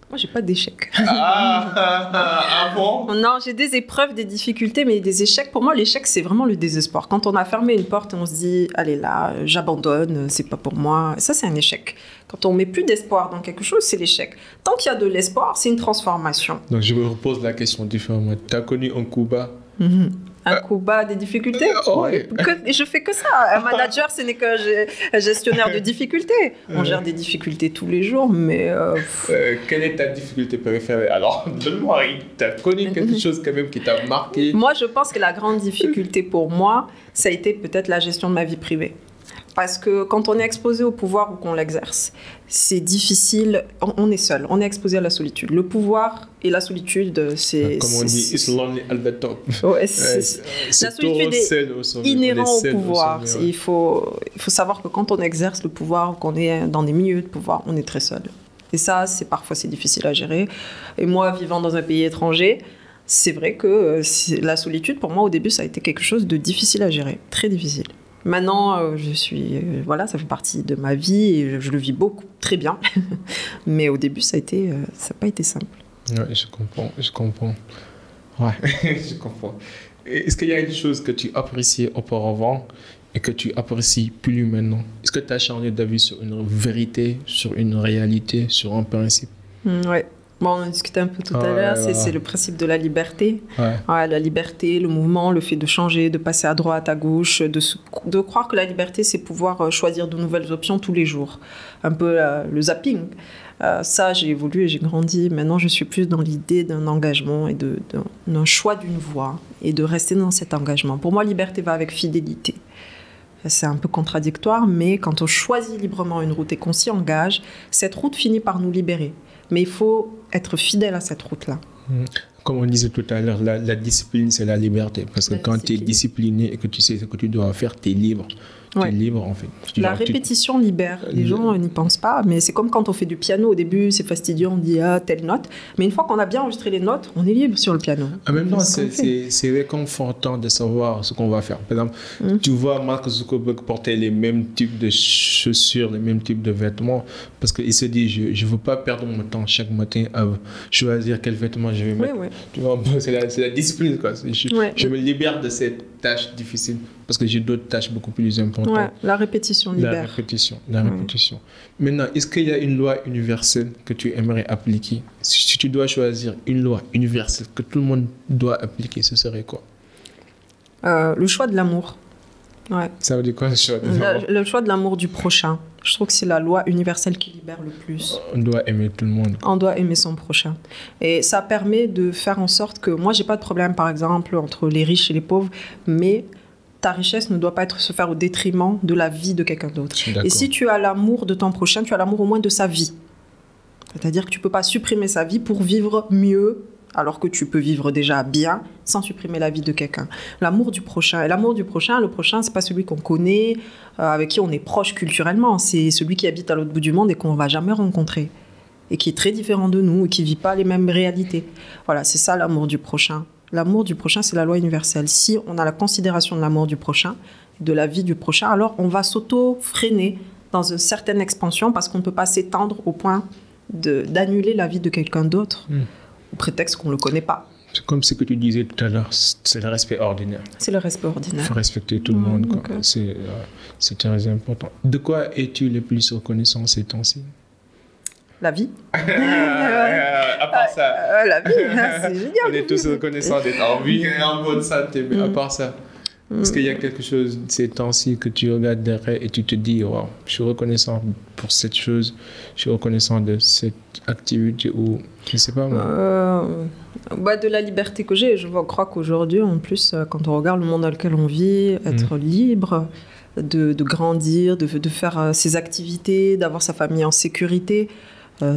Moi, j'ai pas d'échecs. Ah bon? Non, j'ai des épreuves, des difficultés, mais des échecs. Pour moi, l'échec, c'est vraiment le désespoir. Quand on a fermé une porte et on se dit, allez là, j'abandonne, c'est pas pour moi. Ça, c'est un échec. Quand on met plus d'espoir dans quelque chose, c'est l'échec. Tant qu'il y a de l'espoir, c'est une transformation. Donc, je me repose la question différemment. Tu as connu un coup bas? Un coup bas, des difficultés. Ouais. Je fais que ça. Un manager, ce n'est que gestionnaire de difficultés. On gère des difficultés tous les jours, mais... quelle est ta difficulté préférée? Alors, donne-moi, tu as connu quelque chose quand même qui t'a marqué? Moi, je pense que la grande difficulté pour moi, ça a été peut-être la gestion de ma vie privée. Parce que quand on est exposé au pouvoir ou qu'on l'exerce, c'est difficile, on est seul, on est exposé à la solitude. Le pouvoir et la solitude, c'est... Comme on dit, it's lonely at the top. Ouais, la solitude est inhérente au pouvoir. Il faut savoir que quand on exerce le pouvoir, qu'on est dans des milieux de pouvoir, on est très seul. Et ça, parfois, c'est difficile à gérer. Et moi, vivant dans un pays étranger, c'est vrai que la solitude, pour moi, au début, ça a été quelque chose de difficile à gérer, très difficile. Maintenant, voilà, ça fait partie de ma vie et je le vis très bien. Mais au début, ça n'a pas été simple. Ouais, je comprends. Ouais, je comprends. Est-ce qu'il y a une chose que tu appréciais auparavant et que tu apprécies plus maintenant? Est-ce que tu as changé d'avis sur une vérité, sur une réalité, sur un principe? Ouais. Bon, on en discutait un peu tout à l'heure, c'est le principe de la liberté. La liberté, le mouvement, le fait de changer, de passer à droite, à gauche, de croire que la liberté, c'est pouvoir choisir de nouvelles options tous les jours. Un peu le zapping. Ça, j'ai évolué, j'ai grandi. Maintenant, je suis plus dans l'idée d'un engagement et d'un choix d'une voie et de rester dans cet engagement. Pour moi, liberté va avec fidélité. C'est un peu contradictoire, mais quand on choisit librement une route et qu'on s'y engage, cette route finit par nous libérer. Mais il faut être fidèle à cette route-là. Comme on disait tout à l'heure, la discipline, c'est la liberté. Parce que quand tu es discipliné et que tu sais ce que tu dois faire, tu es libre. Tu es libre, en fait. La répétition libère. Les gens n'y pensent pas, mais c'est comme quand on fait du piano. Au début, c'est fastidieux, on dit telle note. Mais une fois qu'on a bien enregistré les notes, on est libre sur le piano. En même temps, c'est réconfortant de savoir ce qu'on va faire. Par exemple, tu vois Mark Zuckerberg porter les mêmes types de chaussures, les mêmes types de vêtements, parce qu'il se dit, je ne veux pas perdre mon temps chaque matin à choisir quels vêtements je vais mettre. Tu vois, c'est la discipline, quoi. Je me libère de cette tâche difficile parce que j'ai d'autres tâches beaucoup plus importantes. Ouais, la répétition libère. La répétition. Maintenant, est-ce qu'il y a une loi universelle que tu aimerais appliquer? Si tu dois choisir une loi universelle que tout le monde doit appliquer, ce serait quoi? Le choix de l'amour. Ouais. Ça veut dire quoi, le choix de l'amour? Le choix de l'amour du prochain. Je trouve que c'est la loi universelle qui libère le plus. On doit aimer tout le monde. On doit aimer son prochain. Et ça permet de faire en sorte que... Moi, j'ai pas de problème, par exemple, entre les riches et les pauvres, mais ta richesse ne doit pas se faire au détriment de la vie de quelqu'un d'autre. Et si tu as l'amour de ton prochain, tu as l'amour au moins de sa vie. C'est-à-dire que tu peux pas supprimer sa vie pour vivre mieux alors que tu peux vivre déjà bien sans supprimer la vie de quelqu'un. L'amour du prochain. Et l'amour du prochain, le prochain, c'est pas celui qu'on connaît, avec qui on est proche culturellement. C'est celui qui habite à l'autre bout du monde et qu'on va jamais rencontrer. Et qui est très différent de nous et qui vit pas les mêmes réalités. Voilà, c'est ça l'amour du prochain. L'amour du prochain, c'est la loi universelle. Si on a la considération de l'amour du prochain, de la vie du prochain, alors on va s'auto-freiner dans une certaine expansion parce qu'on ne peut pas s'étendre au point d'annuler la vie de quelqu'un d'autre au prétexte qu'on ne le connaît pas. C'est comme ce que tu disais tout à l'heure, c'est le respect ordinaire. C'est le respect ordinaire. Il faut respecter tout le monde. Quoi. C'est très important. De quoi es-tu le plus reconnaissant ces temps-ci? La vie. À part ça. La vie, c'est génial. On est tous reconnaissants d'être en vie et en bonne santé, mais à part ça. Est-ce qu'il y a quelque chose ces temps-ci que tu regardes derrière et tu te dis, wow, je suis reconnaissant pour cette chose, je suis reconnaissant de cette activité ou je ne sais pas moi. De la liberté que j'ai. Je crois qu'aujourd'hui, en plus, quand on regarde le monde dans lequel on vit, être libre, de grandir, de faire ses activités, d'avoir sa famille en sécurité,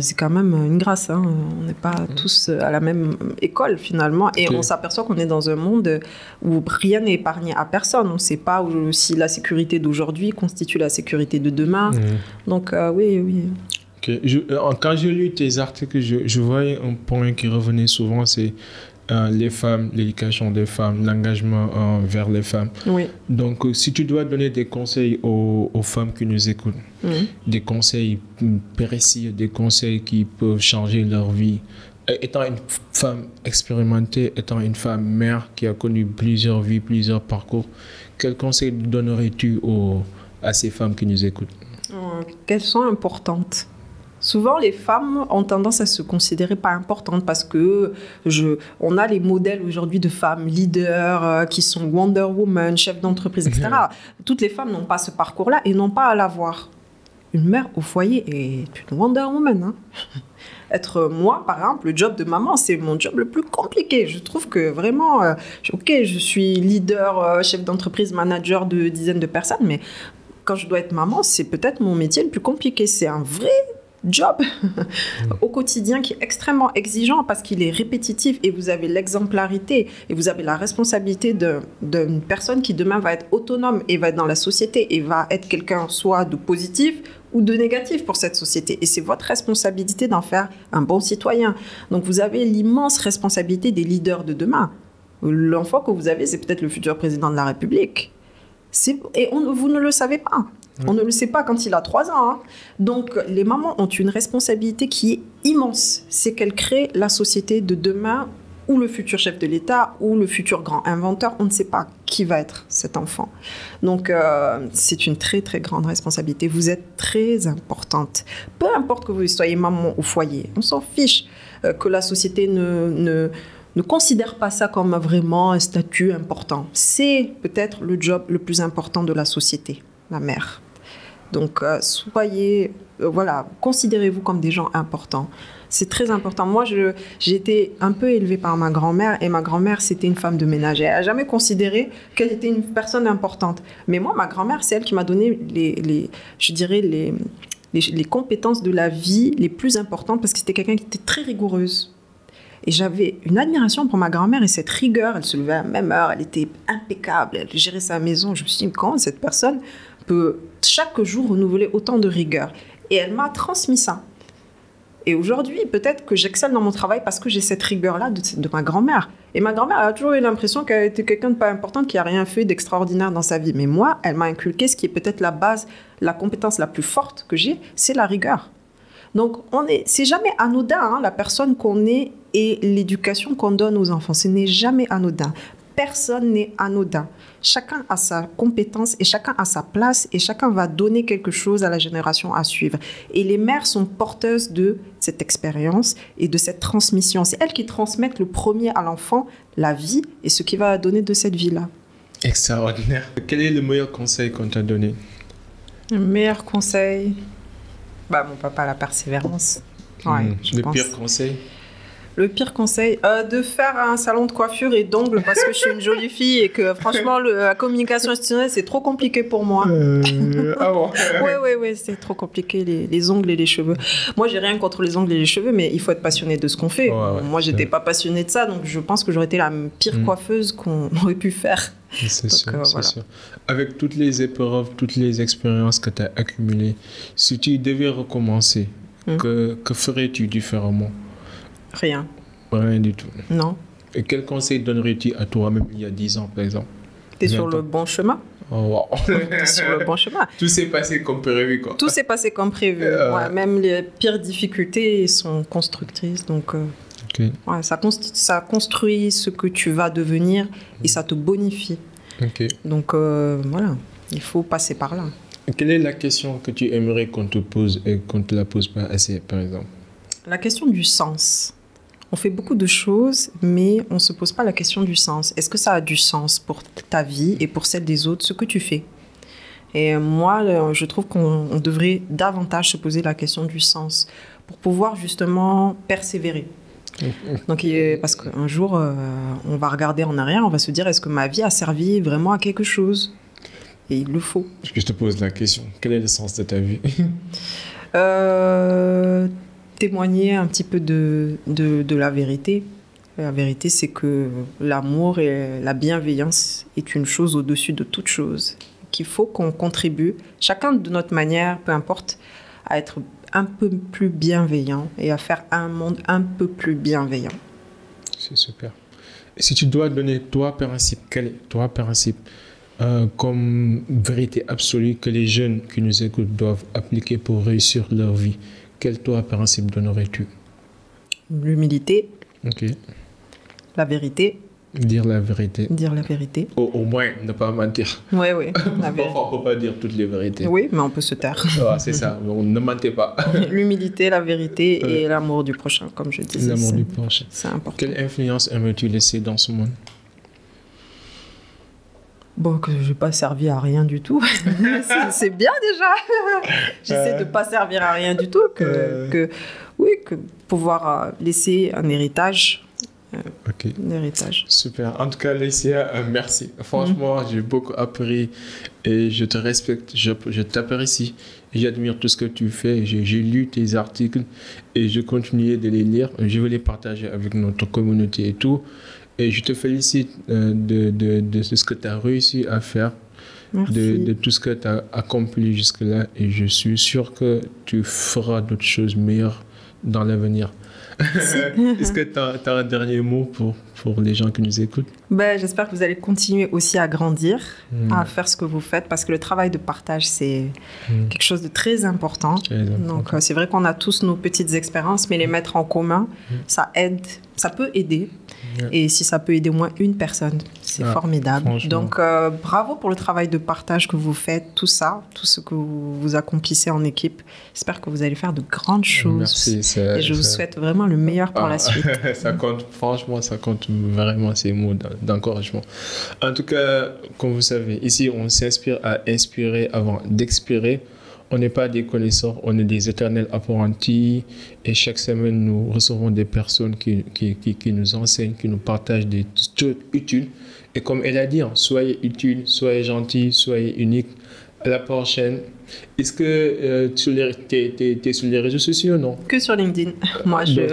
c'est quand même une grâce. Hein. On n'est pas tous à la même école finalement. Et on s'aperçoit qu'on est dans un monde où rien n'est épargné à personne. On ne sait pas si la sécurité d'aujourd'hui constitue la sécurité de demain. Donc oui. Okay. Quand j'ai lu tes articles, je voyais un point qui revenait souvent, c'est les femmes, l'éducation des femmes, l'engagement vers les femmes. Oui. Donc, si tu dois donner des conseils aux femmes qui nous écoutent, des conseils précis, des conseils qui peuvent changer leur vie, étant une femme expérimentée, étant une femme mère qui a connu plusieurs vies, plusieurs parcours, quels conseils donnerais-tu à ces femmes qui nous écoutent? Qu'elles sont importantes. Souvent, les femmes ont tendance à se considérer pas importantes parce que on a les modèles aujourd'hui de femmes leaders qui sont Wonder Woman, chefs d'entreprise, etc. Toutes les femmes n'ont pas ce parcours-là et n'ont pas à l'avoir. Une mère au foyer est une Wonder Woman. Hein. Être moi, par exemple, le job de maman, c'est mon job le plus compliqué. Je trouve que vraiment, je suis leader, chef d'entreprise, manager de dizaines de personnes, mais quand je dois être maman, c'est peut-être mon métier le plus compliqué. C'est un vrai job au quotidien qui est extrêmement exigeant parce qu'il est répétitif et vous avez l'exemplarité et vous avez la responsabilité d'une personne qui demain va être autonome et va être dans la société et va être quelqu'un soit de positif ou de négatif pour cette société. Et c'est votre responsabilité d'en faire un bon citoyen. Donc vous avez l'immense responsabilité des leaders de demain. L'enfant que vous avez, c'est peut-être le futur président de la République. Vous ne le savez pas. On ne le sait pas quand il a 3 ans. Hein. Donc, les mamans ont une responsabilité qui est immense. C'est qu'elles créent la société de demain ou le futur chef de l'État ou le futur grand inventeur. On ne sait pas qui va être cet enfant. Donc, c'est une très, très grande responsabilité. Vous êtes très importante. Peu importe que vous soyez maman au foyer, on s'en fiche que la société ne considère pas ça comme vraiment un statut important. C'est peut-être le job le plus important de la société, la mère. Donc, considérez-vous comme des gens importants. C'est très important. Moi, j'ai été un peu élevée par ma grand-mère et ma grand-mère, c'était une femme de ménage. Elle n'a jamais considéré qu'elle était une personne importante. Mais moi, ma grand-mère, c'est elle qui m'a donné les compétences de la vie les plus importantes parce que c'était quelqu'un qui était très rigoureuse. Et j'avais une admiration pour ma grand-mère et cette rigueur. Elle se levait à la même heure, elle était impeccable, elle gérait sa maison. Je me suis dit, comment cette personne peut chaque jour renouveler autant de rigueur? Et elle m'a transmis ça. Et aujourd'hui, peut-être que j'excelle dans mon travail parce que j'ai cette rigueur-là de ma grand-mère. Et ma grand-mère a toujours eu l'impression qu'elle était quelqu'un de pas important, qui n'a rien fait d'extraordinaire dans sa vie. Mais moi, elle m'a inculqué ce qui est peut-être la base, la compétence la plus forte que j'ai, c'est la rigueur. Donc, c'est jamais anodin, hein, la personne qu'on est et l'éducation qu'on donne aux enfants. Ce n'est jamais anodin. Personne n'est anodin. Chacun a sa compétence et chacun a sa place et chacun va donner quelque chose à la génération à suivre. Et les mères sont porteuses de cette expérience et de cette transmission. C'est elles qui transmettent le premier à l'enfant la vie et ce qui va donner de cette vie-là. Extraordinaire. Quel est le meilleur conseil qu'on t'a donné? Le meilleur conseil? Mon papa, la persévérance. Ouais, le pire conseil? Le pire conseil, de faire un salon de coiffure et d'ongles parce que je suis une jolie fille et que franchement, la communication institutionnelle, c'est trop compliqué pour moi. Ah bon? Ouais, c'est trop compliqué, les ongles et les cheveux. Moi, j'ai rien contre les ongles et les cheveux, mais il faut être passionné de ce qu'on fait. Ouais, moi, j'étais pas passionnée de ça, donc je pense que j'aurais été la pire coiffeuse qu'on aurait pu faire. C'est sûr, voilà. sûr. Avec toutes les épreuves, toutes les expériences que tu as accumulées, si tu devais recommencer, que ferais-tu différemment? Rien. Rien du tout. Non. Et quel conseil donnerais-tu à toi-même il y a 10 ans, par exemple? T'es sur le bon chemin. Oh, wow. T'es sur le bon chemin. Tout s'est passé comme prévu, quoi. Tout s'est passé comme prévu. Ouais, même les pires difficultés sont constructrices. Donc, ouais, ça construit ce que tu vas devenir et ça te bonifie. Donc, voilà, il faut passer par là. Quelle est la question que tu aimerais qu'on te pose et qu'on ne te la pose pas assez, par exemple? La question du sens. On fait beaucoup de choses, mais on ne se pose pas la question du sens. Est-ce que ça a du sens pour ta vie et pour celle des autres, ce que tu fais? Et moi, je trouve qu'on devrait davantage se poser la question du sens pour pouvoir justement persévérer. Donc, parce qu'un jour, on va regarder en arrière, on va se dire, est-ce que ma vie a servi vraiment à quelque chose? Et il le faut. Je te pose la question. Quel est le sens de ta vie? Témoigner un petit peu de la vérité. La vérité, c'est que l'amour et la bienveillance est une chose au-dessus de toute chose. Qu'il faut qu'on contribue, chacun de notre manière, peu importe, à être un peu plus bienveillant et à faire un monde un peu plus bienveillant. C'est super. Et si tu dois donner toi principe, quel est toi principe comme vérité absolue que les jeunes qui nous écoutent doivent appliquer pour réussir leur vie? Quel toi principe donnerais-tu? L'humilité. La vérité. Dire la vérité. Dire la vérité. Au moins, ne pas mentir. Oui. Parfois, on ne peut pas dire toutes les vérités. Oui, mais on peut se taire. C'est ça. On ne mentez pas. L'humilité, la vérité et l'amour du prochain, comme je disais. L'amour du prochain. C'est important. Quelle influence aimerais-tu laisser dans ce monde? Bon, que je n'ai pas servi à rien du tout. C'est bien déjà. J'essaie de ne pas servir à rien du tout. Que pouvoir laisser un héritage. Un héritage. Super. En tout cas, Laïcia, merci. Franchement, j'ai beaucoup appris et je te respecte, je t'apprécie. J'admire tout ce que tu fais. J'ai lu tes articles et je continue de les lire. Je vais les partager avec notre communauté et tout. Et je te félicite de ce que tu as réussi à faire, de tout ce que tu as accompli jusque-là. Et je suis sûr que tu feras d'autres choses meilleures dans l'avenir. Est-ce que tu as un dernier mot pour les gens qui nous écoutent? J'espère que vous allez continuer aussi à grandir, à faire ce que vous faites, parce que le travail de partage, c'est quelque chose de très important. Donc, c'est vrai qu'on a tous nos petites expériences, mais les mettre en commun, ça aide, ça peut aider. Et si ça peut aider au moins une personne, c'est formidable. Donc, bravo pour le travail de partage que vous faites, tout ça, tout ce que vous accomplissez en équipe. J'espère que vous allez faire de grandes choses. Merci. Et je vous souhaite vraiment le meilleur pour la suite. Ça compte, franchement, ça compte vraiment ces mots d'encouragement. En tout cas, comme vous savez, ici, on s'inspire à inspirer avant d'expirer. On n'est pas des connaisseurs, on est des éternels apprentis et chaque semaine, nous recevons des personnes qui nous enseignent, qui nous partagent des choses utiles. Et comme elle a dit, soyez utiles, soyez gentils, soyez uniques. À la prochaine. Est-ce que tu es sur les réseaux sociaux, non? Que sur LinkedIn.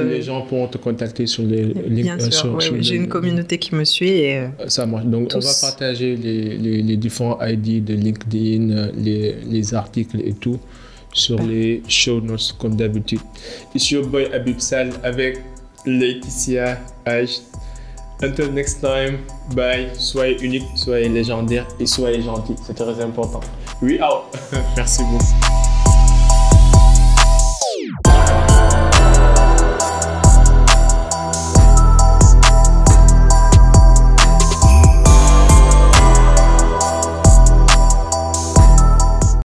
Les gens pourront te contacter sur les Bien sûr, j'ai une communauté qui me suit. Et ça marche. Donc, on va partager les différents ID de LinkedIn, les articles et tout sur les show notes comme d'habitude. It's your boy Habib Sall avec Laetitia H. Until next time, bye. Soyez unique, soyez légendaire et soyez gentil. C'est très important. We out. Merci beaucoup.